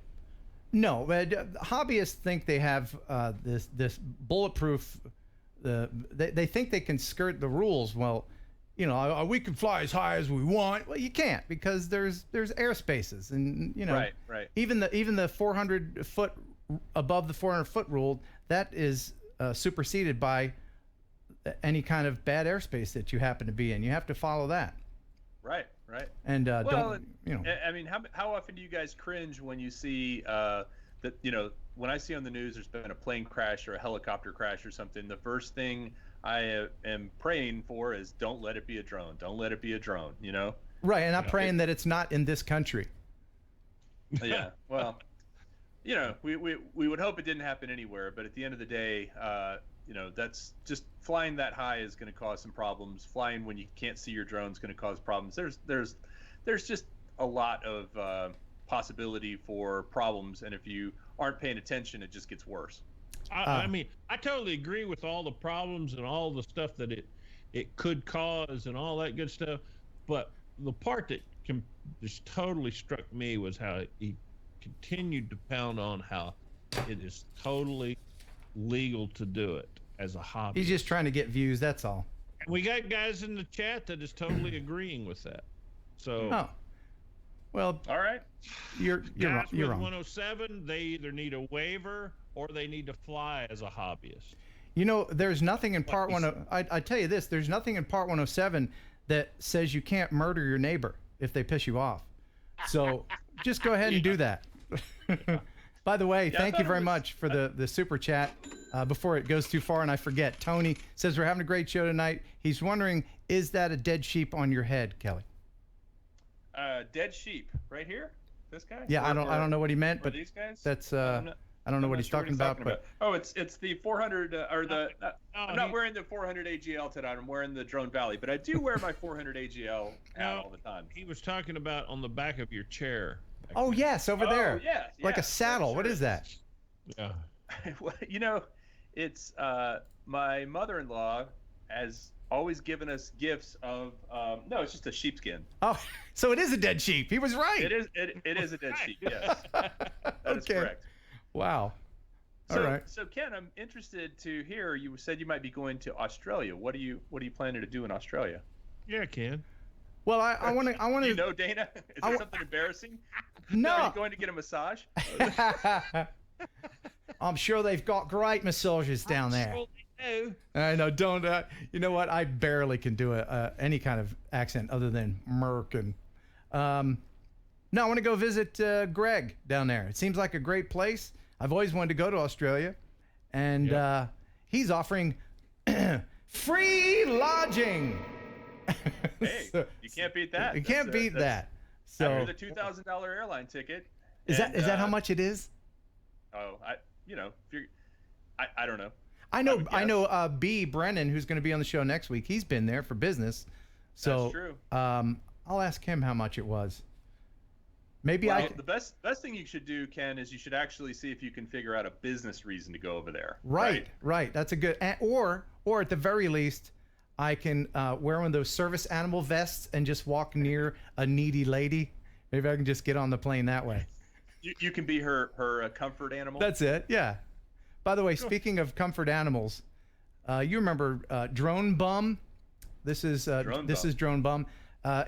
No, but hobbyists think they have this bulletproof. They think they can skirt the rules. Well, we can fly as high as we want. Well, you can't, because there's airspaces, and right. Even the 400 foot above the 400 foot rule, that is superseded by any kind of bad airspace that you happen to be in. You have to follow that. Right. And I mean, how often do you guys cringe when you see that? When I see on the news there's been a plane crash or a helicopter crash or something, the first thing I am praying for is don't let it be a drone. Don't let it be a drone. Right, and I'm praying that it's not in this country. Yeah. Well, we would hope it didn't happen anywhere, but at the end of the day, that's just flying that high is going to cause some problems. Flying when you can't see your drone is going to cause problems. There's just a lot of possibility for problems, and if you aren't paying attention, it just gets worse. I mean, I totally agree with all the problems and all the stuff that it could cause and all that good stuff. But the part that just totally struck me was how he continued to pound on how it is totally legal to do it as a hobby. He's just trying to get views, that's all. And we got guys in the chat that is totally agreeing with that. So, well, all right. You're guys with wrong. 107, they either need a waiver or they need to fly as a hobbyist. There's nothing in Part 1. I tell you this: there's nothing in Part 107 that says you can't murder your neighbor if they piss you off. So just go ahead and do that. By the way, thank you very much for the super chat. Before it goes too far and I forget, Tony says we're having a great show tonight. He's wondering, is that a dead sheep on your head, Kelly? Dead sheep right here. This guy? Yeah, I don't know what he meant, but these guys? That's I don't know what he's talking about. But it's the 400 or the. I'm not wearing the 400 AGL tonight. I'm wearing the Drone Valley, but I do wear my 400 AGL hat all the time. He was talking about on the back of your chair. Oh yes, over there. Yeah, like a saddle. Sure. What is that? Yeah. Well, it's my mother-in-law has always given us gifts of no, it's just a sheepskin. Oh, so it is a dead sheep. He was right. It is a dead sheep. Yes, that is correct. Wow. All right. So Ken, I'm interested to hear. You said you might be going to Australia. What are you planning to do in Australia? Yeah, Ken. Well, I want to. You know, Dana, is there something embarrassing? No. Are you going to get a massage? I'm sure they've got great massages down there. I know. Don't. You know what? I barely can do any kind of accent other than Merkin. No, I want to go visit Greg down there. It seems like a great place. I've always wanted to go to Australia, and he's offering free lodging. Hey, you can't beat that. You can't beat that. So after the $2,000 airline ticket. Is that how much it is? Oh, I don't know. I know B. Brennan, who's going to be on the show next week. He's been there for business. So that's true. I'll ask him how much it was. Maybe the best thing you should do, Ken, is you should actually see if you can figure out a business reason to go over there. Right. That's a good, or at the very least, I can wear one of those service animal vests and just walk near a needy lady. Maybe I can just get on the plane that way. You can be her comfort animal. That's it. Yeah. By the way, speaking of comfort animals, you remember Drone Bum? This is Drone Bum.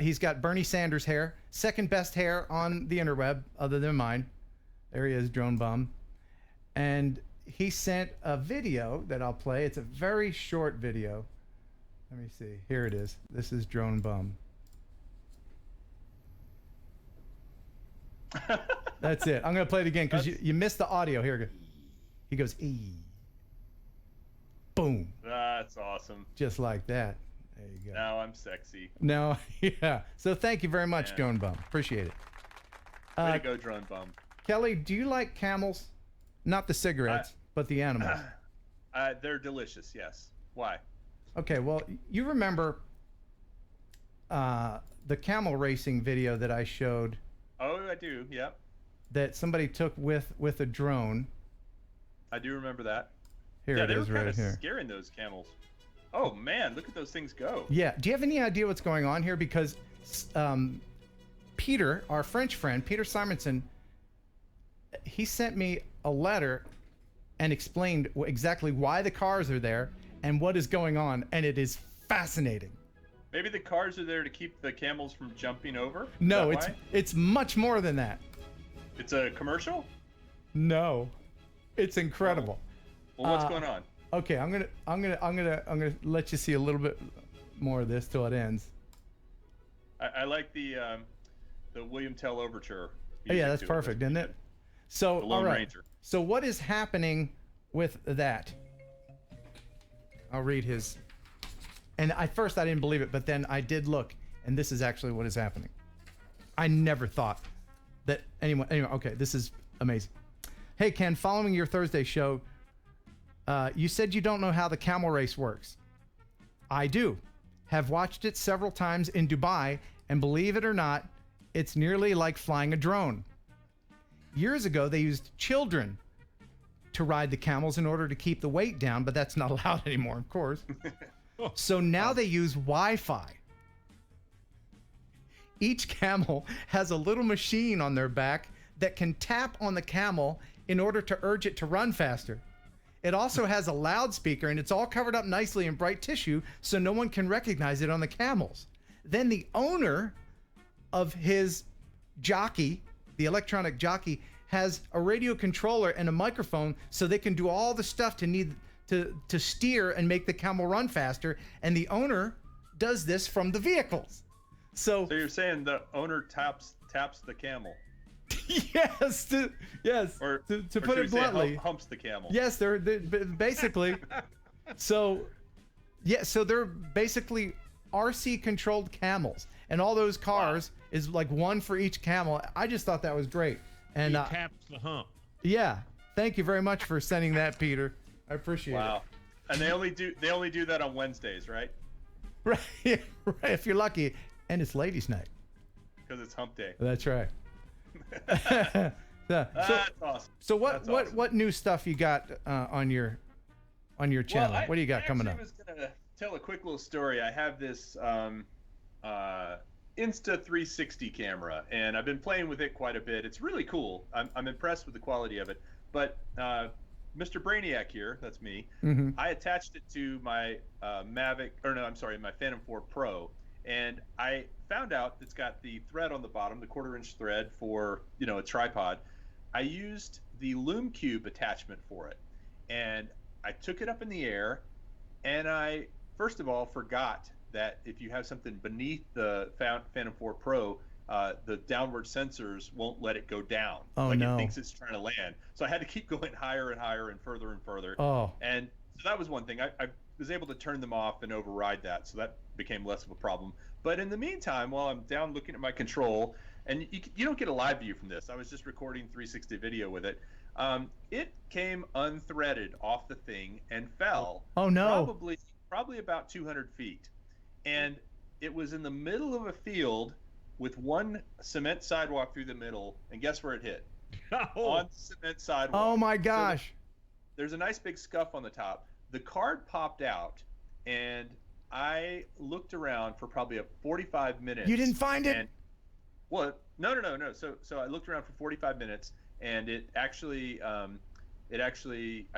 He's got Bernie Sanders hair, second best hair on the interweb other than mine. There he is, Drone Bum. And he sent a video that I'll play. It's a very short video. Let me see. Here it is. This is Drone Bum. That's it. I'm going to play it again because you missed the audio. Here. He goes, ee. Boom. That's awesome. Just like that. There you go. Now I'm sexy. No, yeah. So thank you very much, Drone Bum. Appreciate it. Way to go, Drone Bum. Kelly, do you like camels? Not the cigarettes, but the animals. They're delicious, yes. Why? Okay, well, you remember the camel racing video that I showed. Oh, I do. Yep. That somebody took with a drone. I do remember that. Here it is, right here. Scaring those camels. Oh man, look at those things go. Yeah. Do you have any idea what's going on here? Because Peter, our French friend, Peter Simonson, he sent me a letter and explained exactly why the cars are there and what is going on, and it is fascinating. Maybe the cars are there to keep the camels from jumping over? No, it's much more than that. It's a commercial? No. It's incredible. Well, what's going on? Okay, I'm gonna let you see a little bit more of this till it ends. I like the William Tell overture. Oh, yeah, that's perfect, isn't it? So, the Lone Ranger. So what is happening with that? I'll read his. And at first I didn't believe it, but then I did look, and this is actually what is happening. I never thought that anyone. Anyway, okay, this is amazing. Hey, Ken, following your Thursday show, you said you don't know how the camel race works. I do. Have watched it several times in Dubai, and believe it or not, it's nearly like flying a drone. Years ago, they used children to ride the camels in order to keep the weight down, but that's not allowed anymore, of course. So now they use Wi-Fi. Each camel has a little machine on their back that can tap on the camel in order to urge it to run faster. It also has a loudspeaker, and it's all covered up nicely in bright tissue so no one can recognize it on the camels. Then the owner of his jockey, the electronic jockey, has a radio controller and a microphone so they can do all the stuff to steer and make the camel run faster, and the owner does this from the vehicles. So you're saying the owner taps the camel? Yes, or to put it bluntly, humps the camel. Yes, they're basically. So they're basically RC controlled camels, and all those cars is like one for each camel. I just thought that was great. And he taps the hump. Yeah, thank you very much for sending that, Peter. I appreciate it. Wow. And they only do that on Wednesdays, right? Right, right. If you're lucky, and it's ladies' night. Because it's hump day. That's right. That's awesome. So what new stuff you got on your channel? Well, What do you got coming up? I was gonna tell a quick little story. I have this Insta 360 camera, and I've been playing with it quite a bit. It's really cool. I'm impressed with the quality of it. But Mr. Brainiac here, that's me. Mm-hmm. I attached it to my my Phantom 4 Pro, and I found out it's got the thread on the bottom, the 1/4-inch thread for a tripod. I used the Loom Cube attachment for it, and I took it up in the air, and I first of all forgot that if you have something beneath the Phantom 4 Pro, the downward sensors won't let it go down. Oh, like no. It thinks it's trying to land. So I had to keep going higher and higher and further and further. Oh. And so that was one thing. I was able to turn them off and override that, so that became less of a problem. But in the meantime, while I'm down looking at my control, and you don't get a live view from this. I was just recording 360 video with it. It came unthreaded off the thing and fell. Oh, no. Probably about 200 feet. And it was in the middle of a field with one cement sidewalk through the middle, and guess where it hit? On the cement sidewalk. Oh my gosh. So there's a nice big scuff on the top. The card popped out, and I looked around for probably 45 minutes. You didn't find it? No. So I looked around for 45 minutes, and it actually I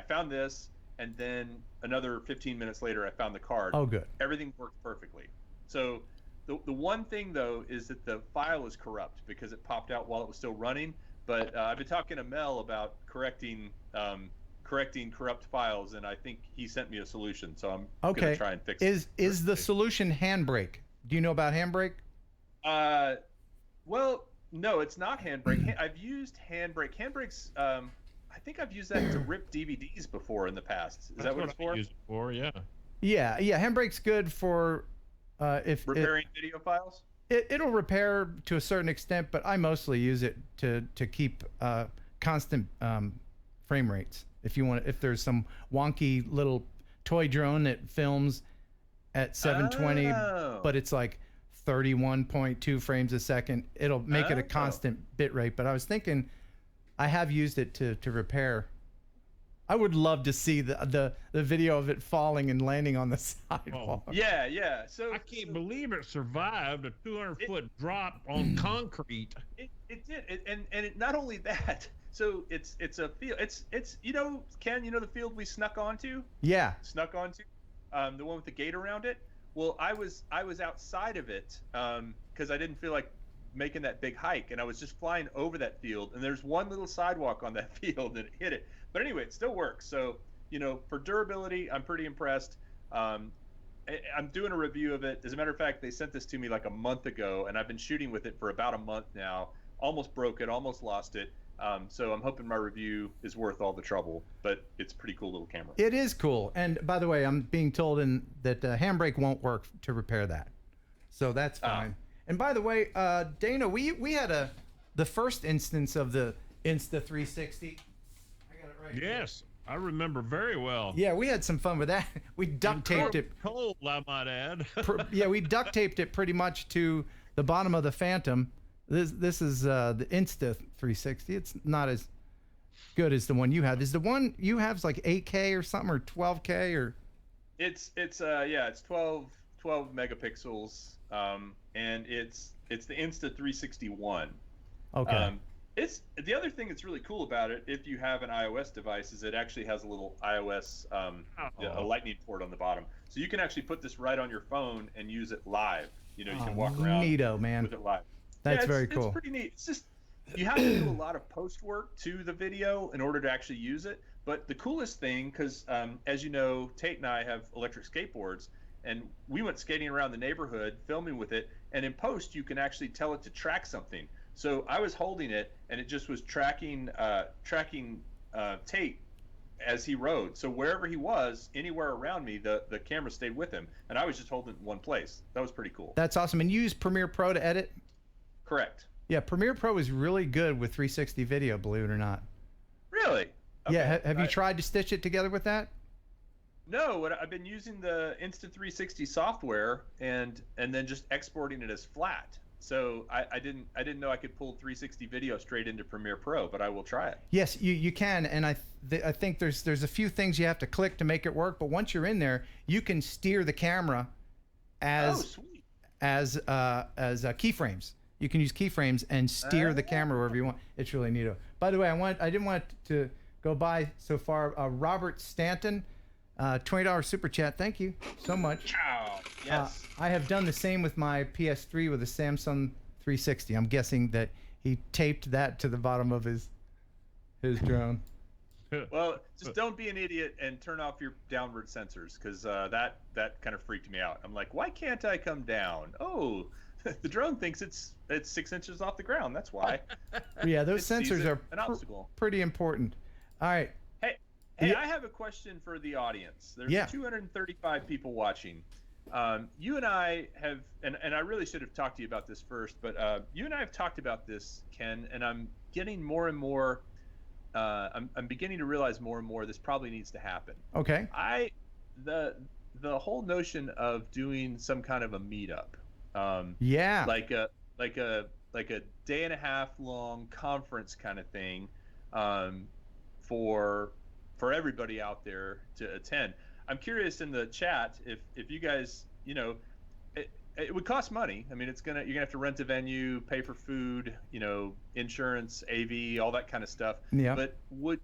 found this, and then another 15 minutes later I found the card. Oh, good. Everything worked perfectly. So the one thing though is that the file is corrupt because it popped out while it was still running. But I've been talking to Mel about correcting corrupt files, and I think he sent me a solution. So I'm gonna try and fix it. Is the solution Handbrake? Do you know about Handbrake? Well, no, it's not Handbrake. I've used Handbrake. Handbrake's I think I've used that to rip DVDs before in the past. Is that what it's for? Used it for, yeah. Yeah. Handbrake's good for if repairing video files. It'll repair to a certain extent, but I mostly use it to keep constant frame rates. If there's some wonky little toy drone that films at 720, but it's like 31.2 frames a second. It'll make it a constant bit rate. But I was thinking, I have used it to repair. I would love to see the video of it falling and landing on the sidewalk. Yeah. So I can't believe it survived a 200-foot drop on concrete. It did, and it, not only that. So it's a field. It's Ken, the field we snuck onto. Yeah. The one with the gate around it. Well, I was outside of it because I didn't feel like making that big hike, and I was just flying over that field, and there's one little sidewalk on that field, and it hit it. But anyway, it still works. So for durability, I'm pretty impressed. I'm doing a review of it. As a matter of fact, they sent this to me like a month ago, and I've been shooting with it for about a month now. Almost broke it, almost lost it. So I'm hoping my review is worth all the trouble, but it's a pretty cool little camera. It is cool. And by the way, I'm being told that handbrake won't work to repair that. So that's fine. And by the way, Dana, we had the first instance of the Insta360. I got it right. Yes, I remember very well. Yeah, we had some fun with that. We duct taped it. Cold, I might add. Yeah, we duct taped it pretty much to the bottom of the Phantom. This is the Insta360. It's not as good as the one you have. Is the one you have like 8K or something, or 12K, or? It's 12 megapixels, and it's the Insta361. Okay. It's the other thing that's really cool about it, if you have an iOS device, is it actually has a little iOS a lightning port on the bottom, so you can actually put this right on your phone and use it live. You can walk around neato, man. with it live. That's very cool. It's pretty neat. It's just you have to do a lot of post work to the video in order to actually use it. But the coolest thing, because as you know, Tate and I have electric skateboards, and we went skating around the neighborhood filming with it, and in post you can actually tell it to track something. So I was holding it, and it just was tracking Tate as he rode. So wherever he was, anywhere around me, the camera stayed with him, and I was just holding it in one place. That was pretty cool. That's awesome. And you use Premiere Pro to edit? Correct. Yeah, Premiere Pro is really good with 360 video, believe it or not. Really? Okay. Yeah, have you tried to stitch it together with that? No, I've been using the Insta360 software and then just exporting it as flat. So I didn't know I could pull 360 video straight into Premiere Pro, but I will try it. Yes, you can, and I think there's a few things you have to click to make it work, but once you're in there, you can steer the camera as keyframes. You can use keyframes and steer the camera wherever you want. It's really neato. By the way, I didn't want to go by so far. Robert Stanton, $20 super chat. Thank you so much. Oh, yes. I have done the same with my PS3 with a Samsung 360. I'm guessing that he taped that to the bottom of his drone. Well, just don't be an idiot and turn off your downward sensors, because that kind of freaked me out. I'm like, why can't I come down? Oh, the drone thinks it's 6 inches off the ground. That's why. Yeah, those sensors are an obstacle. Pretty important. All right. Hey, I have a question for the audience. There's 235 people watching. You and I have, and I really should have talked to you about this first, but you and I have talked about this, Ken, and I'm getting more and more. I'm beginning to realize more and more this probably needs to happen. Okay. The whole notion of doing some kind of a meetup. Like a day and a half long conference kind of thing, for everybody out there to attend. I'm curious in the chat if you guys, it would cost money. I mean, you're gonna have to rent a venue, pay for food, insurance, AV, all that kind of stuff. Yeah. But would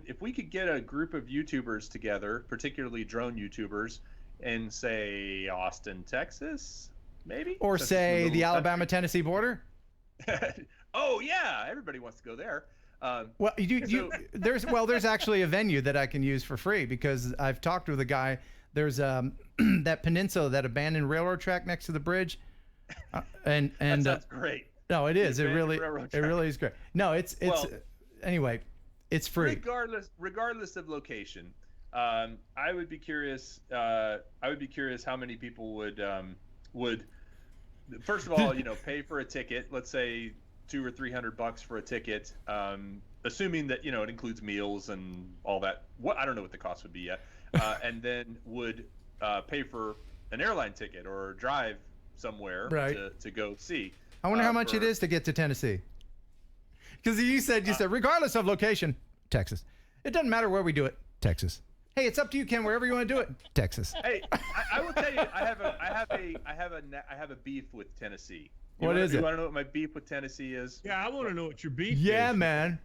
if we could get a group of YouTubers together, particularly drone YouTubers, in say Austin, Texas, maybe, or say the Alabama-Tennessee border. Oh yeah, everybody wants to go there. Well, there's actually a venue that I can use for free, because I've talked with a guy. There's that peninsula, that abandoned railroad track next to the bridge, and that sounds great. No, it is. It really is great. No, it's anyway, it's free. Regardless of location, I would be curious. How many people would first of all, pay for a ticket. Let's say $200 or $300 for a ticket, assuming that it includes meals and all that. I don't know what the cost would be yet, and then would pay for an airline ticket or drive somewhere Right. to go see. I wonder how much it is to get to Tennessee. Because you said regardless of location, Texas. It doesn't matter where we do it, Texas. Hey, it's up to you, Ken. Wherever you want to do it, Texas. Hey, I will tell you, I have a beef with Tennessee. What is it? You want to know what my beef with Tennessee is? Yeah, I want to know what your beef is. Yeah, man.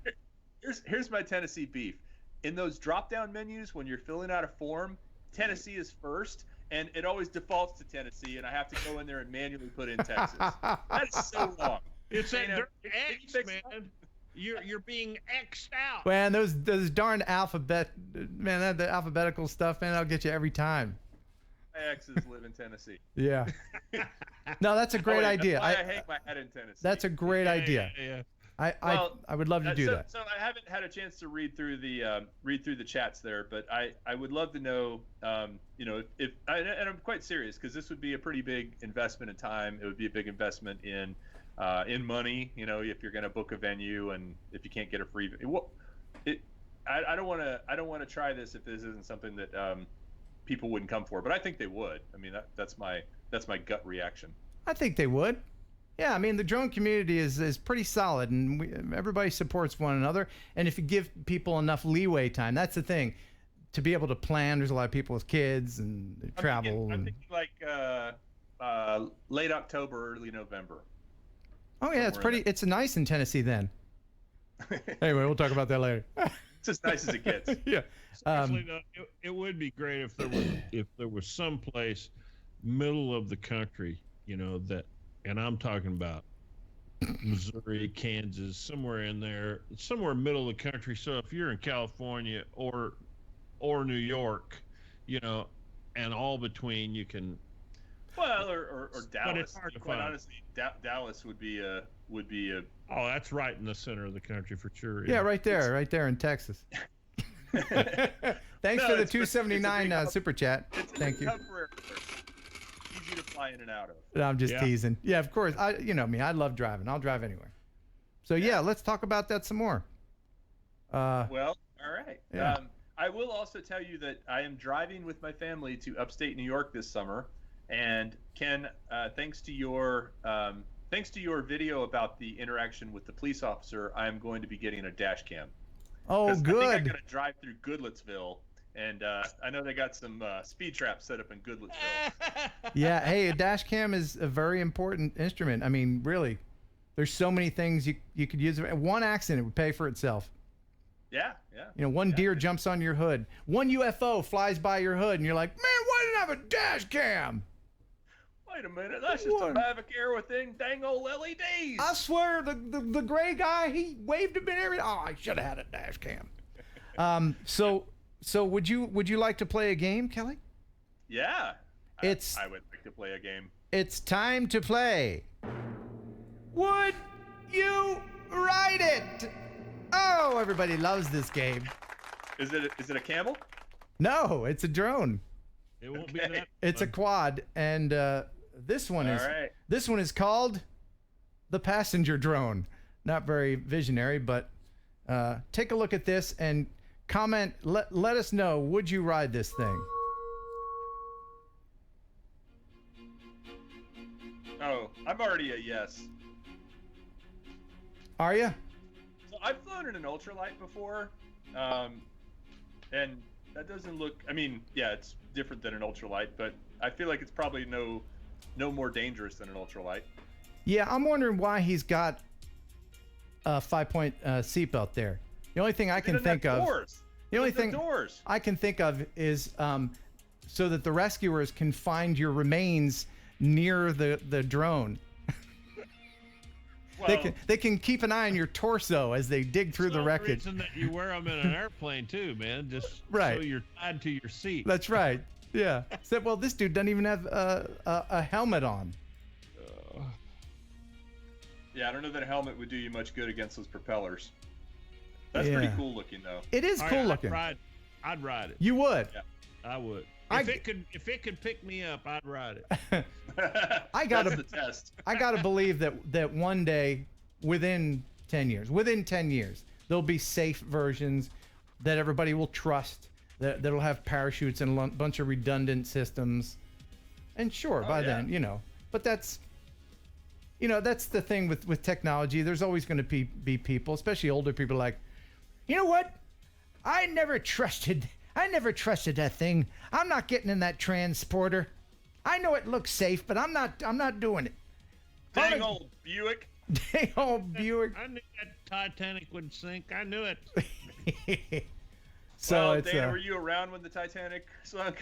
Here's my Tennessee beef. In those drop-down menus, when you're filling out a form, Tennessee is first, and it always defaults to Tennessee, and I have to go in there and manually put in Texas. That is so wrong. It's that dirty X, man. You're being X'd out. Man, those darn the alphabetical stuff, man, that'll get you every time. My exes live in Tennessee. Yeah. No, that's a great idea. That's why I hang my head in Tennessee. That's a great idea. Yeah. I would love to do that. So I haven't had a chance to read through the chats there, but I would love to know, if and I'm quite serious, because this would be a pretty big investment in time. It would be a big investment in money. If you're going to book a venue and if you can't get a free, I don't want to try this if this isn't something that people wouldn't come for, but I think they would. I mean, that's my gut reaction. I think they would. Yeah, I mean, the drone community is pretty solid, and everybody supports one another. And if you give people enough leeway time, that's the thing. To be able to plan, there's a lot of people with kids and travel. I'm thinking like late October, early November. Oh yeah, it's nice in Tennessee then. Anyway, we'll talk about that later. It's as nice as it gets. Yeah. Especially it would be great if there was some place middle of the country, that. And I'm talking about Missouri, Kansas, somewhere in there, somewhere middle of the country. So if you're in California or New York, and all between, you can. Well, or Dallas. But it's hard to quite find. honestly, Dallas would be a. Oh, that's right in the center of the country for sure. Yeah, right there in Texas. Thanks for the $2.79 super chat. Thank you. Easy to fly in and out of. I'm just teasing. Yeah, of course. Me. I love driving. I'll drive anywhere. So yeah, let's talk about that some more. Well, all right. Yeah. I will also tell you that I am driving with my family to upstate New York this summer, and Ken, thanks to your video about the interaction with the police officer, I am going to be getting a dash cam. Oh, good. I think I'm going to drive through Goodlettsville. And I know they got some speed traps set up in Goodlettsville. Yeah, hey, a dash cam is a very important instrument. I mean, really, there's so many things you could use. One accident would pay for itself. Yeah. One deer jumps on your hood. One UFO flies by your hood, and you're like, man, why didn't I have a dash cam? Wait a minute, that's just a Mavic Air with dang old LEDs. I swear, the gray guy, he waved a bit every. Oh, I should have had a dash cam. So would you like to play a game, Kelly? Yeah. I would like to play a game. It's time to play. Would you ride it? Oh, everybody loves this game. Is it a camel? No, it's a drone. It won't be that. It's a quad, and this one is called the passenger drone. Not very visionary, but take a look at this and comment. Let us know. Would you ride this thing? Oh, I'm already a yes. Are you? So I've flown in an ultralight before, and that doesn't look. I mean, yeah, it's different than an ultralight, but I feel like it's probably no more dangerous than an ultralight. Yeah, I'm wondering why he's got a 5-point seatbelt there. The only thing I can think of. The only thing I can think of is so that the rescuers can find your remains near the drone. Well, they can keep an eye on your torso as they dig through the wreckage. The reason that you wear them in an airplane too, man, just right. So you're tied to your seat. That's right. Yeah. Except, well, this dude doesn't even have a helmet on. Yeah, I don't know that a helmet would do you much good against those propellers. That's pretty cool looking, though. It is cool looking. I'd ride it. You would? Yeah. I would. If it could pick me up, I'd ride it. That's the test. I gotta believe that one day, within 10 years, there'll be safe versions that everybody will trust. That'll have parachutes and a bunch of redundant systems. And sure, by then, But that's, that's the thing with technology. There's always going to be people, especially older people, like, you know what? I never trusted that thing. I'm not getting in that transporter. I know it looks safe, but I'm not doing it. Dang old Buick. Dang old Buick. I knew that Titanic would sink. I knew it. So well, it's, Dana, were you around when the Titanic sunk?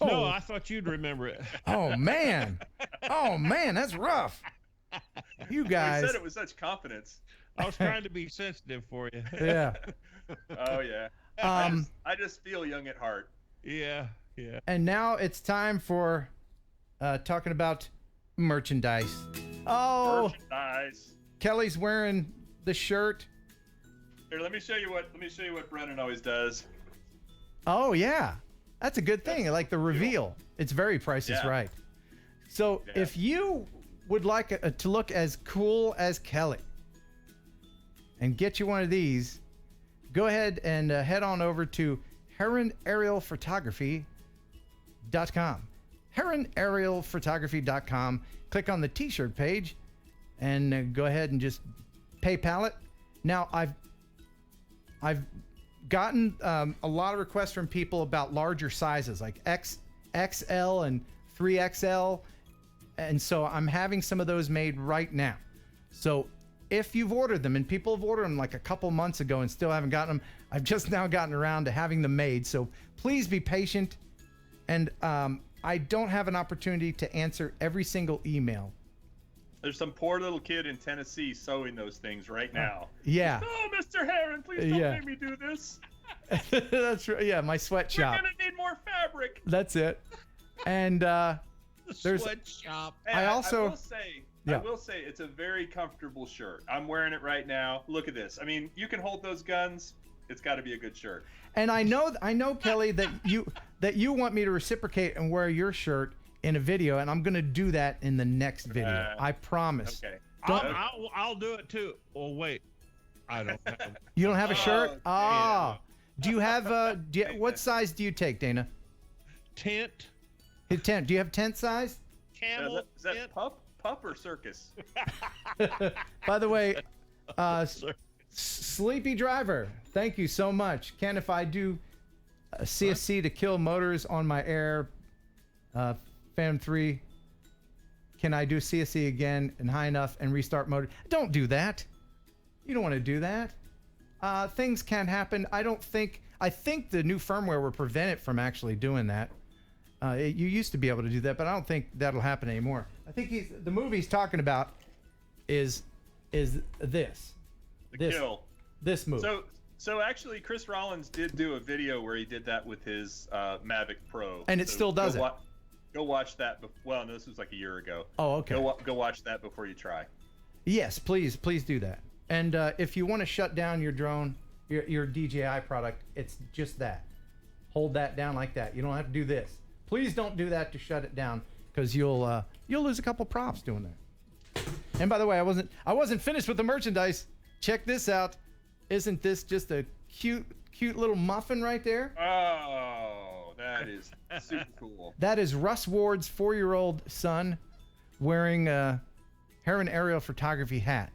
No, I thought you'd remember it. Oh man, that's rough. You guys. You said it with such confidence. I was trying to be sensitive for you. Yeah. Oh yeah. I just feel young at heart. Yeah. And now it's time for talking about merchandise. Oh, merchandise. Kelly's wearing the shirt. Here, let me show you what Brennan always does. Oh yeah, that's a good thing. I like the reveal. It's very Price is Right. So if you would like to look as cool as Kelly and get you one of these, go ahead and head on over to HeronAerialPhotography.com. HeronAerialPhotography.com. Click on the t-shirt page and go ahead and just PayPal it. Now, I've gotten a lot of requests from people about larger sizes, like XL and 3XL. And so I'm having some of those made right now. So if you've ordered them, and people have ordered them like a couple months ago and still haven't gotten them, I've just now gotten around to having them made. So please be patient. And I don't have an opportunity to answer every single email. There's some poor little kid in Tennessee sewing those things right now. Yeah. Oh, Mr. Heron, please don't make me do this. That's right. Yeah, my sweatshop. We're gonna need more fabric. That's it. And there's sweatshop. I also I will say it's a very comfortable shirt. I'm wearing it right now. Look at this. I mean, you can hold those guns. It's got to be a good shirt. And I know Kelly that you want me to reciprocate and wear your shirt in a video, and I'm gonna do that in the next video. I promise. Okay. I'll do it too. Oh wait, I don't have. You don't have a shirt? Do you have what size do you take, Dana? Tent. Tent. Do you have tent size? Camel. Is that pup or circus? By the way, Sleepy Driver, thank you so much. Ken, if I do CSC to kill motors on my Air Fan 3, can I do CSC again and high enough and restart motor? Don't do that. You don't want to do that. Things can happen. I think the new firmware will prevent it from actually doing that. You used to be able to do that, but I don't think that'll happen anymore. I think the movie he's talking about is this. Kill. This move. So actually, Chris Rollins did do a video where he did that with his Mavic Pro. And it still does it. Go watch that. Well, no, this was like a year ago. Oh, okay. Go watch that before you try. Yes, please do that. And if you want to shut down your drone, your DJI product, it's just that. Hold that down like that. You don't have to do this. Please don't do that to shut it down, because you'll lose a couple props doing that. And by the way, I wasn't finished with the merchandise. Check this out. Isn't this just a cute little muffin right there? Oh, that is super cool. That is Russ Ward's 4-year-old son wearing a Heron Aerial Photography hat.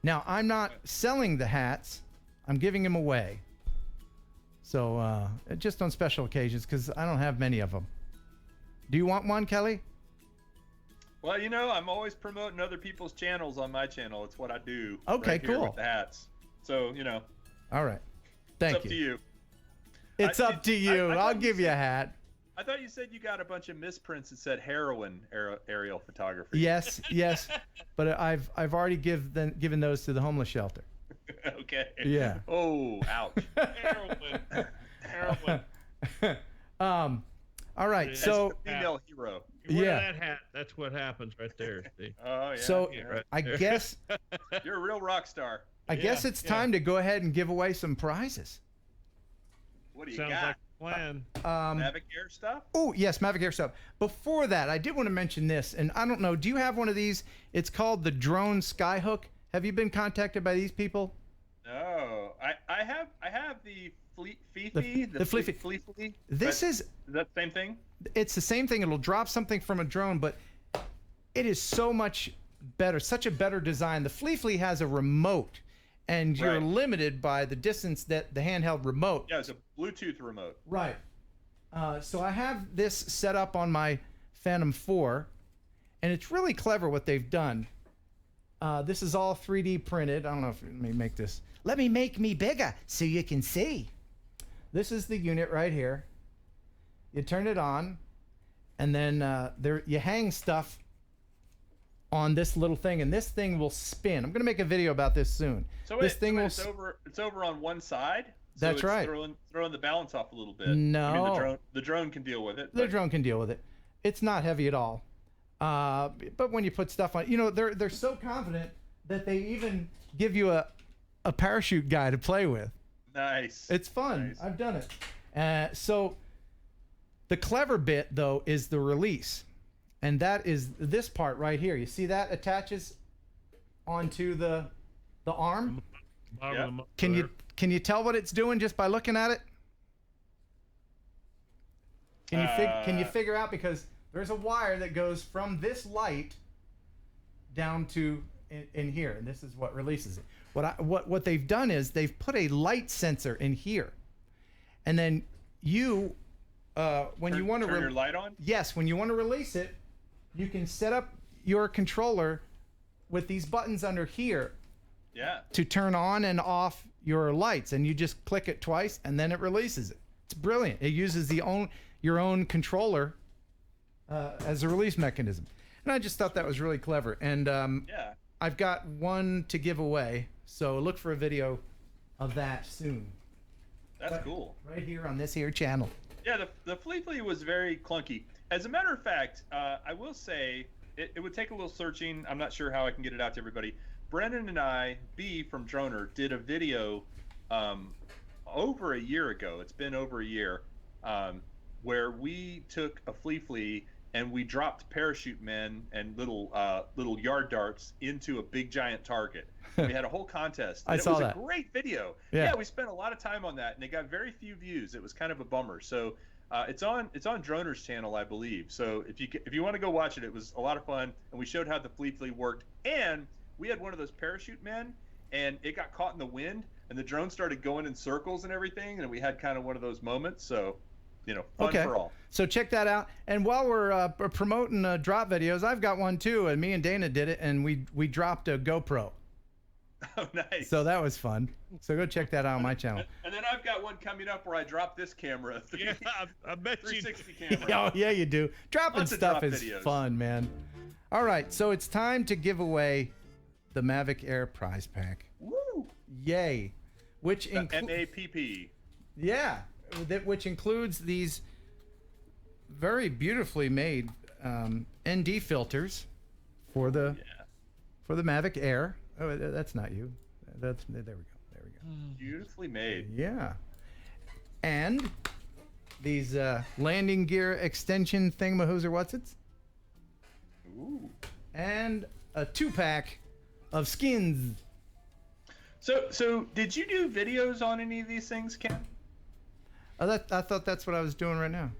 Now, I'm not selling the hats. I'm giving them away. So, just on special occasions, because I don't have many of them. Do you want one, Kelly? Well, I'm always promoting other people's channels on my channel. It's what I do. Okay, right here cool. With the hats. So, All right. Thank you. It's up to you. It's up to you. I'll give you a hat. I thought you said you got a bunch of misprints that said Heroin aerial photography. Yes. But I've already given those to the homeless shelter. Okay. Yeah. Oh, ouch. Heroin. All right. So female hero. You wear that hat. That's what happens right there. See? Oh yeah. So right I guess you're a real rock star. I guess it's time to go ahead and give away some prizes. What do you Sounds got? like a plan. Mavic Air stuff? Oh, yes, Mavic Air stuff. Before that, I did want to mention this, and I don't know, do you have one of these? It's called the Drone Skyhook. Have you been contacted by these people? No. I have the Fifi. The Fifi. Is that the same thing? It's the same thing. It'll drop something from a drone, but It is so much better, such a better design. The Fleefly has a remote, and you're limited by the distance that the handheld remote. Yeah, it's a Bluetooth remote. Right. So I have this set up on my Phantom 4, and it's really clever what they've done. This is all 3D printed. I don't know if let me make this. Let me make me bigger so you can see. This is the unit right here. You turn it on, and then there you hang stuff on this little thing, and this thing will spin. I'm going to make a video about this soon. So this thing will. It's over on one side. So That's it's right. Throwing the balance off a little bit. No. I mean, the drone can deal with it. The drone can deal with it. It's not heavy at all. But when you put stuff on, they're so confident that they even give you a parachute guy to play with. Nice. It's fun. Nice. I've done it. So the clever bit though is the release, and that is this part right here. You see that attaches onto the arm. Yeah. Can you tell what it's doing just by looking at it? Can you figure out, because there's a wire that goes from this light down to in here, and this is what releases it. What they've done is they've put a light sensor in here, and then when you want to turn your light on. Yes, when you want to release it, you can set up your controller with these buttons under here. Yeah. To turn on and off your lights, and you just click it twice, and then it releases it. It's brilliant. It uses your own controller as a release mechanism, and I just thought that was really clever. And yeah, I've got one to give away, so look for a video of that soon. That's cool. Right here on this here channel. Yeah, the Fleefly was very clunky. As a matter of fact, I will say it would take a little searching. I'm not sure how I can get it out to everybody. Brennan and I, B from Droner, did a video over a year ago. It's been over a year, where we took a Fleefly and we dropped parachute men and little yard darts into a big giant target. We had a whole contest. I saw that. It was a great video. Yeah, we spent a lot of time on that, and it got very few views. It was kind of a bummer. So it's on Droner's channel, I believe. So if you want to go watch it, it was a lot of fun, and we showed how the Fleefly worked. And we had one of those parachute men, and it got caught in the wind, and the drone started going in circles and everything, and we had kind of one of those moments. So, fun for all. So check that out. And while we're promoting drop videos, I've got one too, and me and Dana did it, and we dropped a GoPro. Oh, nice. So that was fun. So go check that out on my channel. And then I've got one coming up where I drop this camera. Yeah, I bet 360 camera. Oh, yeah, you do. Dropping Lots of stuff drop is videos. fun, man. All right, so it's time to give away the Mavic Air prize pack. Woo! Yay. Which MAPP. Yeah, which includes these very beautifully made ND filters for the Mavic Air. Oh, that's not you. There we go. Beautifully made. Yeah. And these landing gear extension thingamahooser whatsits. Ooh. And a 2-pack of skins. So did you do videos on any of these things, Ken? I thought that's what I was doing right now.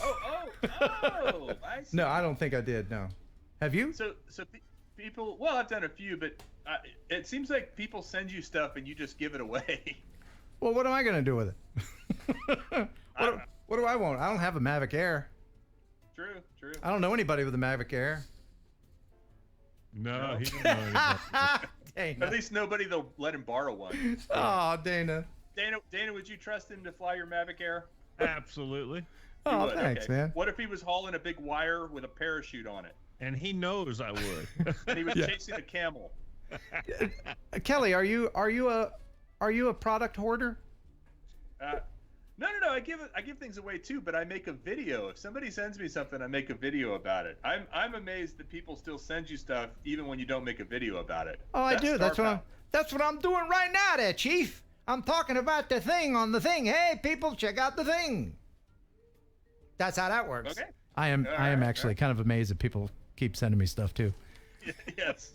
Oh! I see. No, I don't think I did. No. Have you? So people. Well, I've done a few, but it seems like people send you stuff and you just give it away. Well, what am I gonna do with it? What do I want? I don't have a Mavic Air. True. I don't know anybody with a Mavic Air. No, he doesn't know anybody. Dana. At least nobody they'll let him borrow one. Oh, Dana. Dana, would you trust him to fly your Mavic Air? Absolutely. Oh, would, thanks, okay. man. What if he was hauling a big wire with a parachute on it? And he knows I would. And he was chasing a camel. Kelly, are you a product hoarder? No. I give things away too, but I make a video. If somebody sends me something, I make a video about it. I'm amazed that people still send you stuff even when you don't make a video about it. Oh, I do. That's what I'm doing right now, there, Chief. I'm talking about the thing on the thing. Hey, people, check out the thing. That's how that works. Okay. I am actually kind of amazed that people keep sending me stuff too. Yes.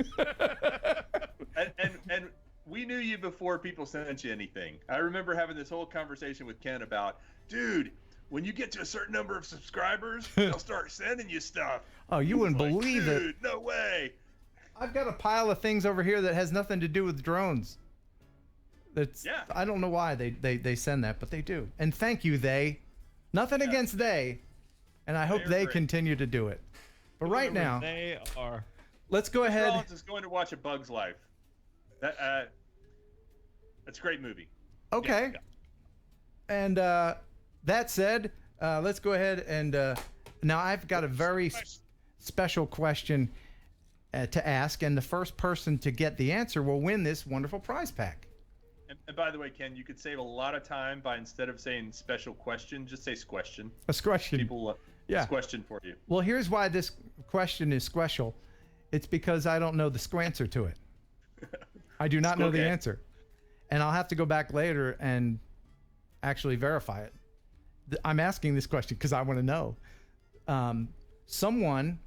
and we knew you before people sent you anything. I remember having this whole conversation with Ken about, dude, when you get to a certain number of subscribers, they'll start sending you stuff. Oh, you wouldn't Like, believe it. Dude, no way. I've got a pile of things over here that has nothing to do with drones. That's, Yeah. I don't know why they send that, but they do. And thank you, they. Nothing against they. And I hope They're they great. continue to do it. But right now, they are. let's go Mr. ahead. Rollins is going to watch A Bug's Life. That's a great movie. Okay. And that said, let's go ahead and now I've got a very special question to ask, and the first person to get the answer will win this wonderful prize pack. And by the way, Ken, you could save a lot of time by instead of saying special question, just say squestion. A question. People question for you. Well, here's why this question is special. It's because I don't know the answer to it. I do not know the answer. And I'll have to go back later and actually verify it. I'm asking this question because I want to know. Someone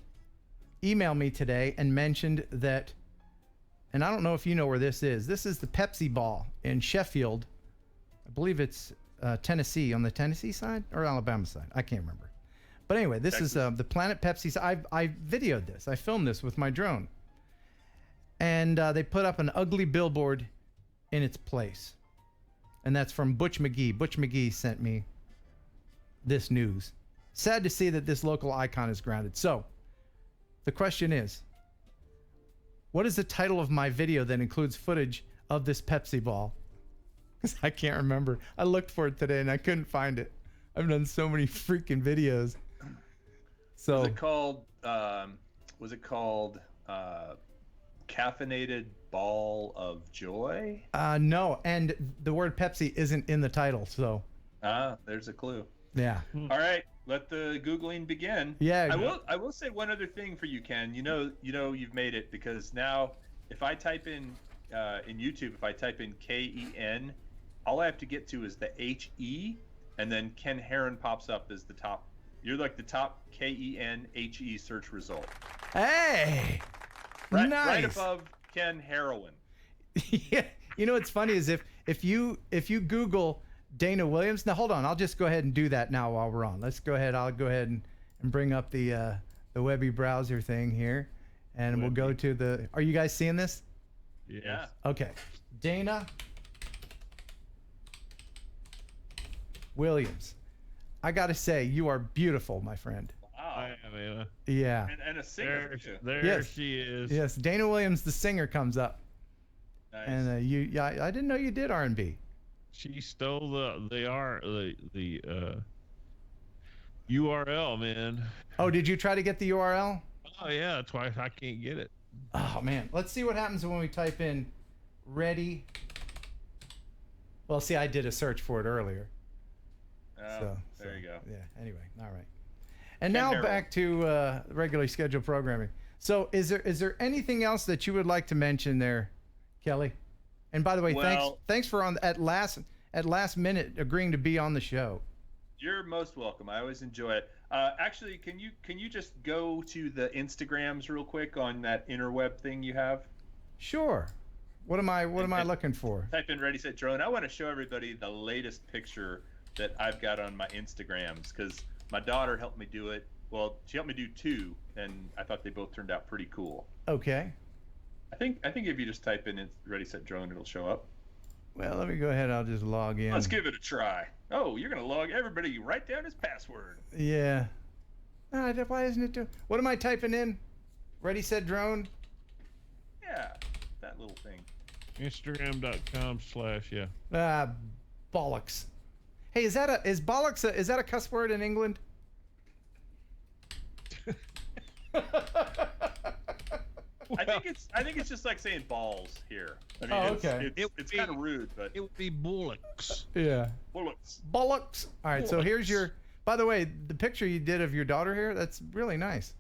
emailed me today and mentioned that, and I don't know if you know where this is. This is the Pepsi Ball in Sheffield. I believe it's Tennessee, on the Tennessee side or Alabama side. I can't remember. But anyway, this is the Planet Pepsi. I videoed this. I filmed this with my drone. And they put up an ugly billboard in its place. And that's from Butch McGee. Butch McGee sent me this news. Sad to see that this local icon is grounded. So, the question is, what is the title of my video that includes footage of this Pepsi ball? Because I can't remember. I looked for it today and I couldn't find it. I've done so many freaking videos. So Was it called Caffeinated Ball of Joy? No, and the word Pepsi isn't in the title, so. There's a clue. Yeah. All right, let the Googling begin. Yeah. I will say one other thing for you, Ken. You know you've made it, because now if I type in YouTube, if I type in KEN, all I have to get to is the HE, and then Ken Heron pops up as the top. You're like the top KENHE search result. Hey! Right, nice. right above Ken Heroin. Yeah. You know what's funny is if you Google Dana Williams. Now hold on, I'll just go ahead and do that now while we're on. Let's go ahead. I'll go ahead and bring up the Webby browser thing here, and we'll go to the. Are you guys seeing this? Yeah. Okay. Dana Williams. I gotta say, you are beautiful, my friend. Wow. Yeah. And a singer. There she is. Yes, Dana Williams, the singer, comes up. Nice. And I didn't know you did R&B. She stole the URL, man. Oh, did you try to get the URL? Oh yeah, that's why I can't get it. Oh man, let's see what happens when we type in ready. Well, see, I did a search for it earlier. Oh, there you go. Yeah. Anyway, all right. And now back to regularly scheduled programming. So, is there anything else that you would like to mention there, Kelly? And by the way, thanks for at last minute agreeing to be on the show. You're most welcome. I always enjoy it. Actually, can you just go to the Instagrams real quick on that interweb thing you have? Sure. What am I looking for? Type in Ready Set Drone. I want to show everybody the latest picture that I've got on my Instagrams, because my daughter helped me do it. Well, she helped me do two, and I thought they both turned out pretty cool. Okay. I think if you just type in Ready Set Drone, it'll show up. Well, let me go ahead. I'll just log in. Let's give it a try. Oh, you're gonna log everybody write down his password. Yeah. Why isn't it doing? What am I typing in? Ready Set Drone. Yeah, that little thing. Instagram.com/ yeah. Bollocks. Hey, is bollocks is that a cuss word in England? I think it's just like saying balls here. I mean, okay. It's kind of rude, but it would be bullocks. Yeah. Bullocks. Bollocks. All right. Bullocks. So here's your. By the way, the picture you did of your daughter here, that's really nice.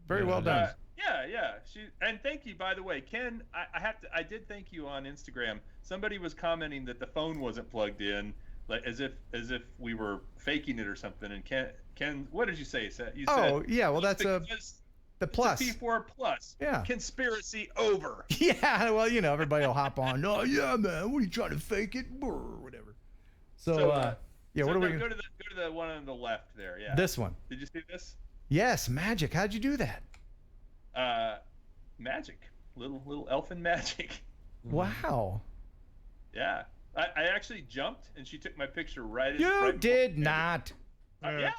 Very well done. Yeah. And thank you, by the way, Ken. I did thank you on Instagram. Somebody was commenting that the phone wasn't plugged in, like as if we were faking it or something. And Ken, what did you say? You said, yeah. Well, that's the plus. It's a P4 plus. Yeah. Conspiracy over. Yeah. Well, everybody will hop on. Oh yeah, man. What are you trying to fake it? Or whatever. So Yeah, what are we go to the one on the left there. Yeah. This one. Did you see this? Yes, magic. How'd you do that? Magic. Little elfin magic. Wow. Yeah. I actually jumped and she took my picture right. You did not. Yeah.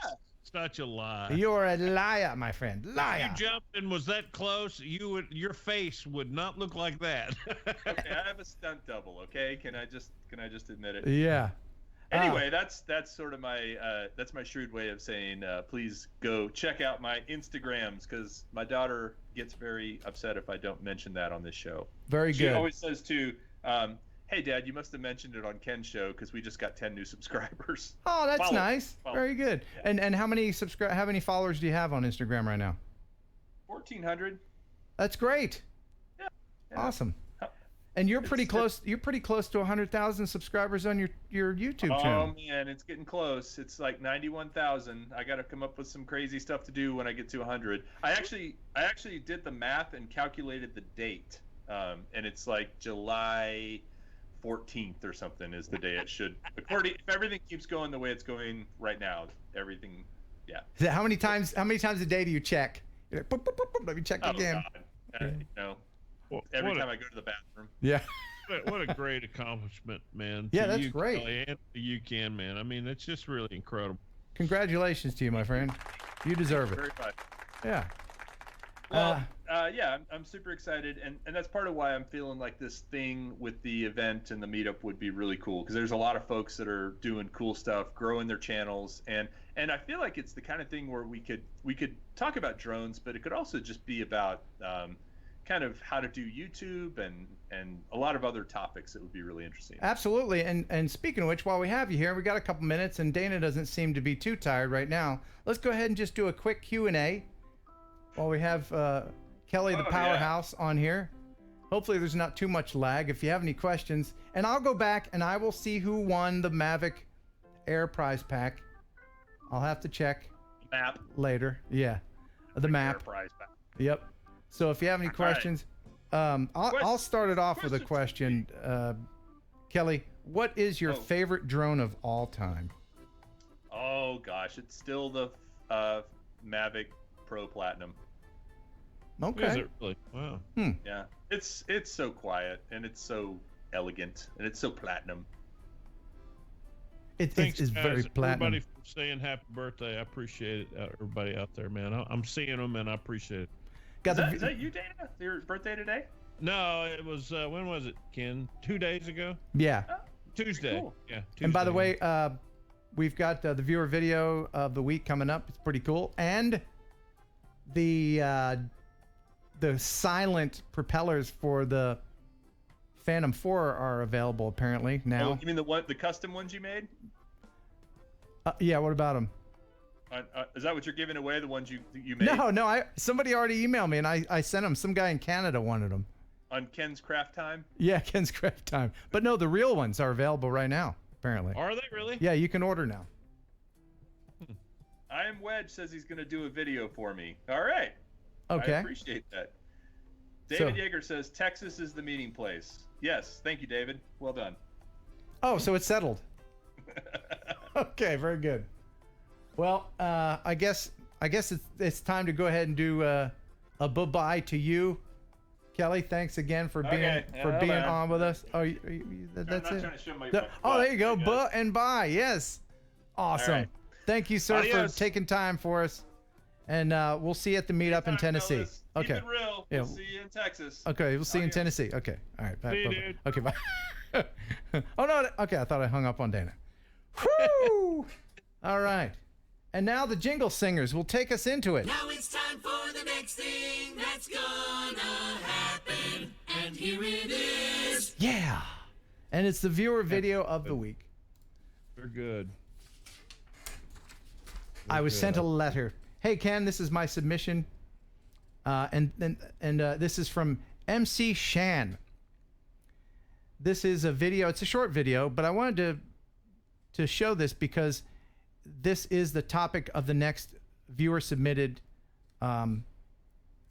Such a lie. You're a liar, my friend. Liar. You jumped and was that close, your face would not look like that. Okay, I have a stunt double. Okay, can I just admit it? Yeah. Anyway, that's sort of my that's my shrewd way of saying please go check out my Instagrams, because my daughter gets very upset if I don't mention that on this show. Very She good. always says to, hey Dad, you must have mentioned it on Ken's show because we just got 10 new subscribers. Oh, that's Follow. nice. Follow. Very good. Yeah. And how many followers do you have on Instagram right now? 1,400. That's great. Yeah. Awesome. And you're pretty close. You're pretty close to 100,000 subscribers on your YouTube channel. Oh man, it's getting close. It's like 91,000. I got to come up with some crazy stuff to do when I get to 100. I actually did the math and calculated the date, and it's like July 14th or something is the day it should. If everything keeps going the way it's going right now, everything, yeah. How many times a day do you check? You're like, boop, boop, boop, boop, let me check again. God. You know, every time I go to the bathroom. Yeah. What a great accomplishment, man. Yeah, To that's you, great. Kelly, and to you, Ken, man. I mean, it's just really incredible. Congratulations to you, my friend. You deserve it. Very much. Yeah. Well, yeah, I'm super excited, and that's part of why I'm feeling like this thing with the event and the meetup would be really cool, because there's a lot of folks that are doing cool stuff, growing their channels, and I feel like it's the kind of thing where we could talk about drones, but it could also just be about kind of how to do YouTube and a lot of other topics that would be really interesting. Absolutely. And speaking of which, while we have you here, we got a couple minutes, and Dana doesn't seem to be too tired right now. Let's go ahead and just do a quick Q&A while we have Kelly the Powerhouse on here. Hopefully there's not too much lag. If you have any questions, and I'll go back and I will see who won the Mavic Air prize pack. I'll have to check map later. Yeah, the map. Air prize pack. Yep. So if you have any questions, I'll start it off with a question. Kelly, what is your favorite drone of all time? Oh gosh, it's still the Mavic Pro Platinum. Okay. Is it really? Wow. Yeah, it's so quiet and it's so elegant and it's so platinum. Thanks, it's guys, very platinum. Everybody for saying happy birthday. I appreciate it. Everybody out there, man. I'm seeing them and I appreciate it. Is that you, Dana? Your birthday today? No, it was when was it, Ken? 2 days ago? Yeah. Tuesday. Cool. Yeah. Tuesday. And by the way, we've got the viewer video of the week coming up. It's pretty cool. And the silent propellers for the Phantom 4 are available apparently now. Oh, you mean the custom ones you made? Yeah. What about them? Is that what you're giving away? The ones you made? No. Somebody already emailed me and I sent them. Some guy in Canada wanted them. On Ken's Craft Time? Yeah, Ken's Craft Time. But no, the real ones are available right now. Apparently. Are they really? Yeah, you can order now. I Am Wedge says he's going to do a video for me. All right. Okay. I appreciate that. David Yeager says Texas is the meeting place. Yes, thank you, David. Well done. Oh, so it's settled. Okay, very good. Well, I guess it's time to go ahead and do a bye-bye to you, Kelly. Thanks again for being on with us. Oh, that's it. Oh, there you go. Buh and bye. Yes. Awesome. Right. Thank you, sir, Adios. for taking time for us. And we'll see you at the meeto in Tennessee. Fellas. Okay. Keep it real. Yeah. We'll see you in Texas. Okay, we'll see you in Tennessee. Okay. All right. Bye. See you, Bye. dude. Okay, bye. Oh, no. Okay, I thought I hung up on Dana. Whoo! All right. And now the jingle singers will take us into it. Now it's time for the next thing that's gonna happen. And here it is. Yeah. And it's the viewer video of the week. They're good. I was sent a letter. Hey, Ken, this is my submission. And this is from MC Shan. This is a video. It's a short video, but I wanted to show this because this is the topic of the next viewer submitted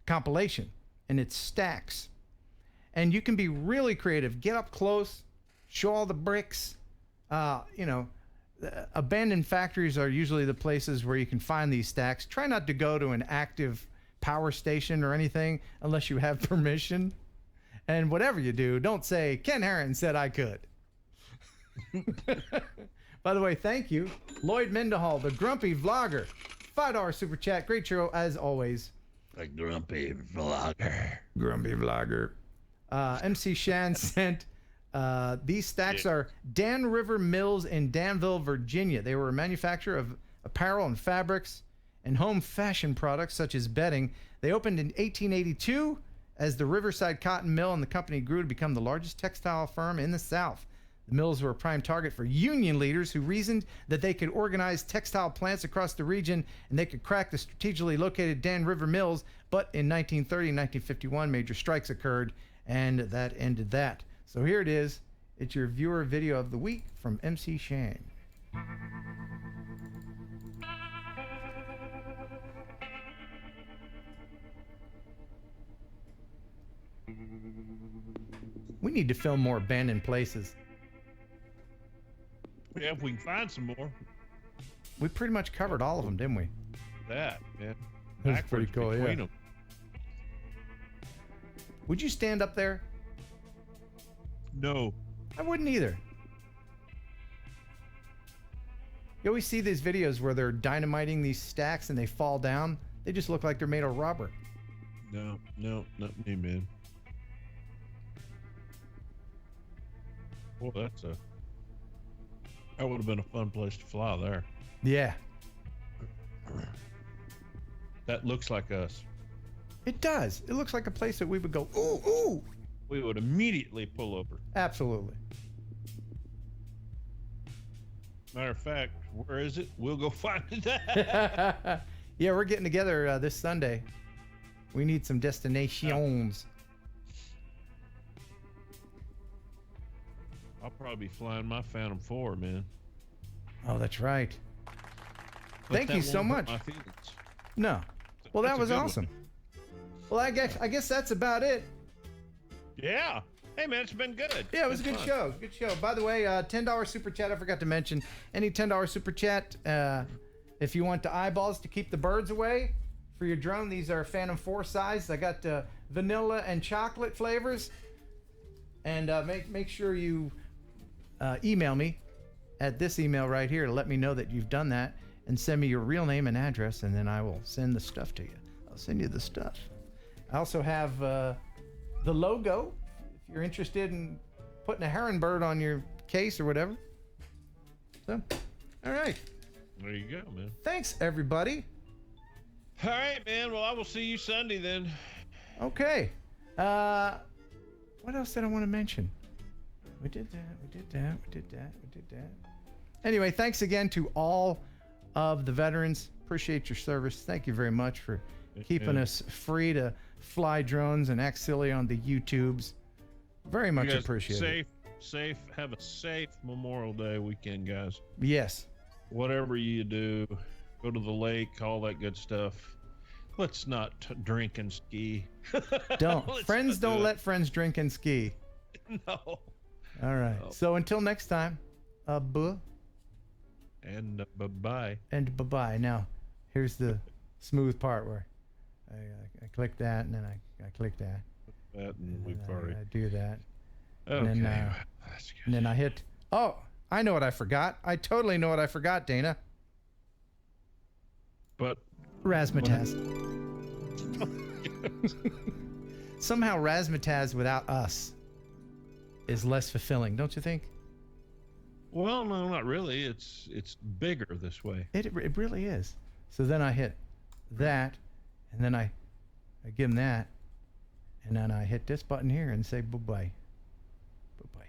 compilation, and it's stacks. And you can be really creative. Get up close, show all the bricks. abandoned factories are usually the places where you can find these stacks. Try not to go to an active power station or anything unless you have permission. And whatever you do, don't say, Ken Heron said I could. By the way, thank you. Lloyd Mendenhall, the Grumpy Vlogger. $5 super chat. Great show as always. The Grumpy Vlogger. Grumpy Vlogger. MC Shan sent these stacks are Dan River Mills in Danville, Virginia. They were a manufacturer of apparel and fabrics and home fashion products such as bedding. They opened in 1882 as the Riverside Cotton Mill, and the company grew to become the largest textile firm in the South. The mills were a prime target for union leaders who reasoned that they could organize textile plants across the region and they could crack the strategically located Dan River Mills. But in 1930 and 1951, major strikes occurred, and that ended that. So here it is. It's your viewer video of the week from MC Shan. We need to film more abandoned places. Yeah, if we can find some more. We pretty much covered all of them, didn't we? That, man. That's pretty Backwards cool, between yeah. them. Would you stand up there? No. I wouldn't either. You always see these videos where they're dynamiting these stacks and they fall down. They just look like they're made of rubber. No, not me, man. Well, that would have been a fun place to fly there. Yeah. That looks like us. It does. It looks like a place that we would go, ooh, ooh. We would immediately pull over. Absolutely. Matter of fact, where is it? We'll go find it. Yeah, we're getting together this Sunday. We need some destinations. I'll probably be flying my Phantom 4, man. Oh, that's right. But Thank that you so won't hurt much. my feelings. No. Well, that That's a was good one. awesome. Well, I guess that's about it. Yeah. Hey, man, it's been good. Yeah, it was a Been good fun. show. Good show. By the way, $10 super chat. I forgot to mention any $10 super chat. If you want the eyeballs to keep the birds away for your drone, these are Phantom 4 size. I got vanilla and chocolate flavors. And make sure you email me at this email right here to let me know that you've done that, and send me your real name and address, and then I will send the stuff to you. I'll send you the stuff. I also have the logo. If you're interested in putting a heron bird on your case or whatever. So, all right. There you go, man. Thanks, everybody. All right, man. Well, I will see you Sunday then. Okay. What else did I want to mention? We did that. Anyway, thanks again to all of the veterans. Appreciate your service. Thank you very much for keeping us free to fly drones and act silly on the YouTubes. Very much You guys appreciated. Safe. Have a safe Memorial Day weekend, guys. Yes. Whatever you do, go to the lake, all that good stuff. Let's not drink and ski. Don't. Let's Friends not don't do let friends drink and ski. it. No. All right. No. So until next time, buh. And bye-bye. And bye-bye. Now, here's the smooth part where I click that, and then I click that. That and we've I already. do that. Okay. And then, and then I hit. Oh, I know what I forgot. I totally know what I forgot, Dana. But Razzmatazz. Somehow Razzmatazz without us is less fulfilling, don't you think? Well, no, not really. It's bigger this way. It really is. So then I hit that, and then I give him that, and then I hit this button here and say bye-bye. Bye-bye.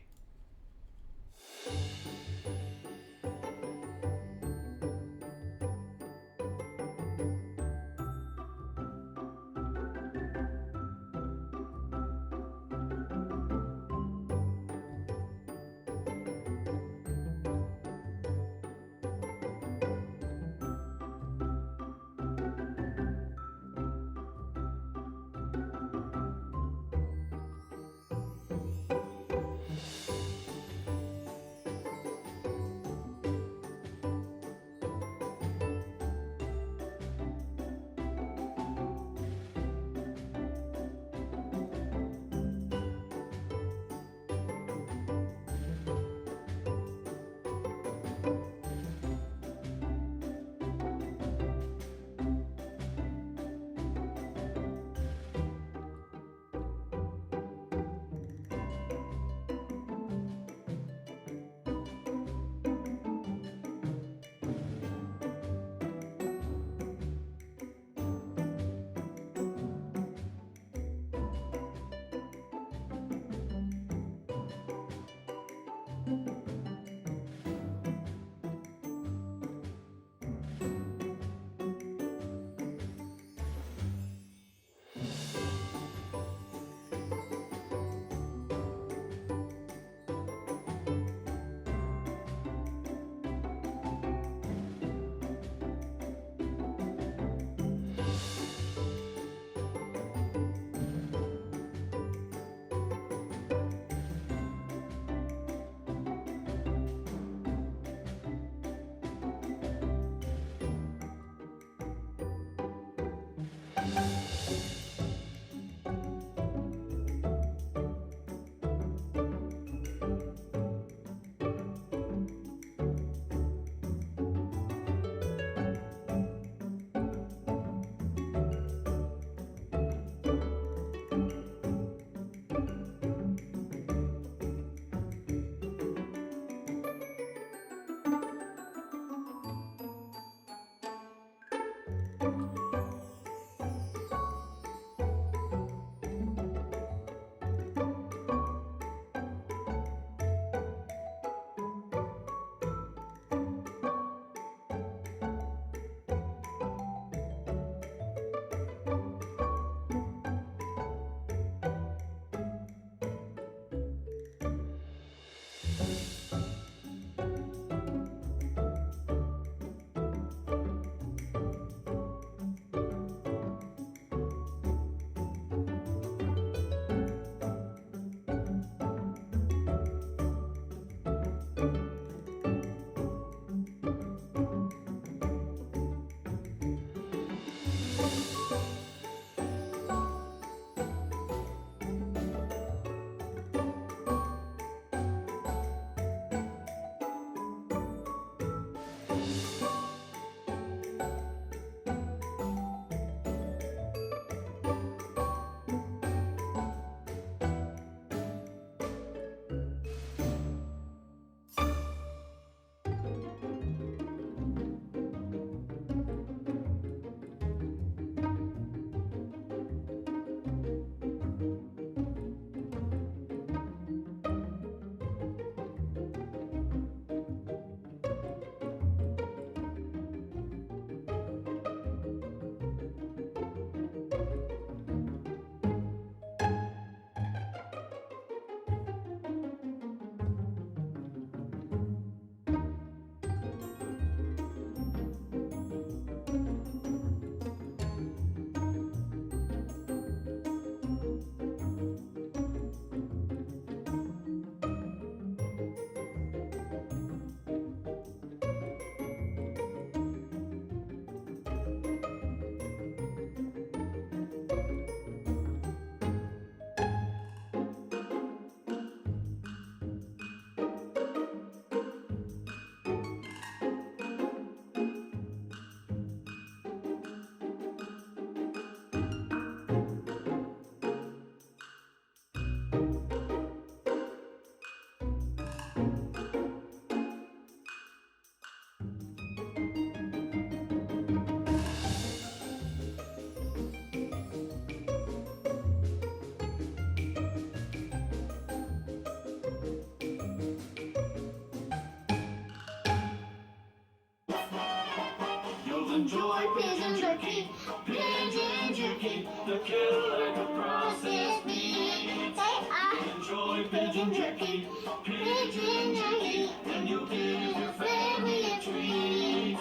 enjoy pigeon jerky. Pigeon jerky, the killer like a processed meat. Say I enjoy pigeon jerky. Pigeon jerky, and you give your family a treat.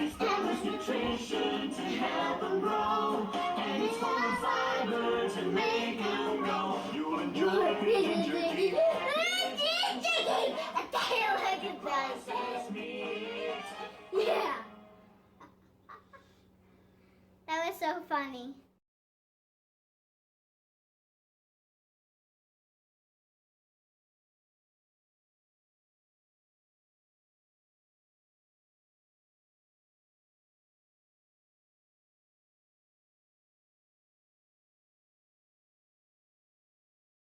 Establish nutrition to help them grow, and it's full of fiber to make them grow. You'll enjoy pigeon jerky. Pigeon jerky, a killer like a processed meat. Yeah. That was so funny.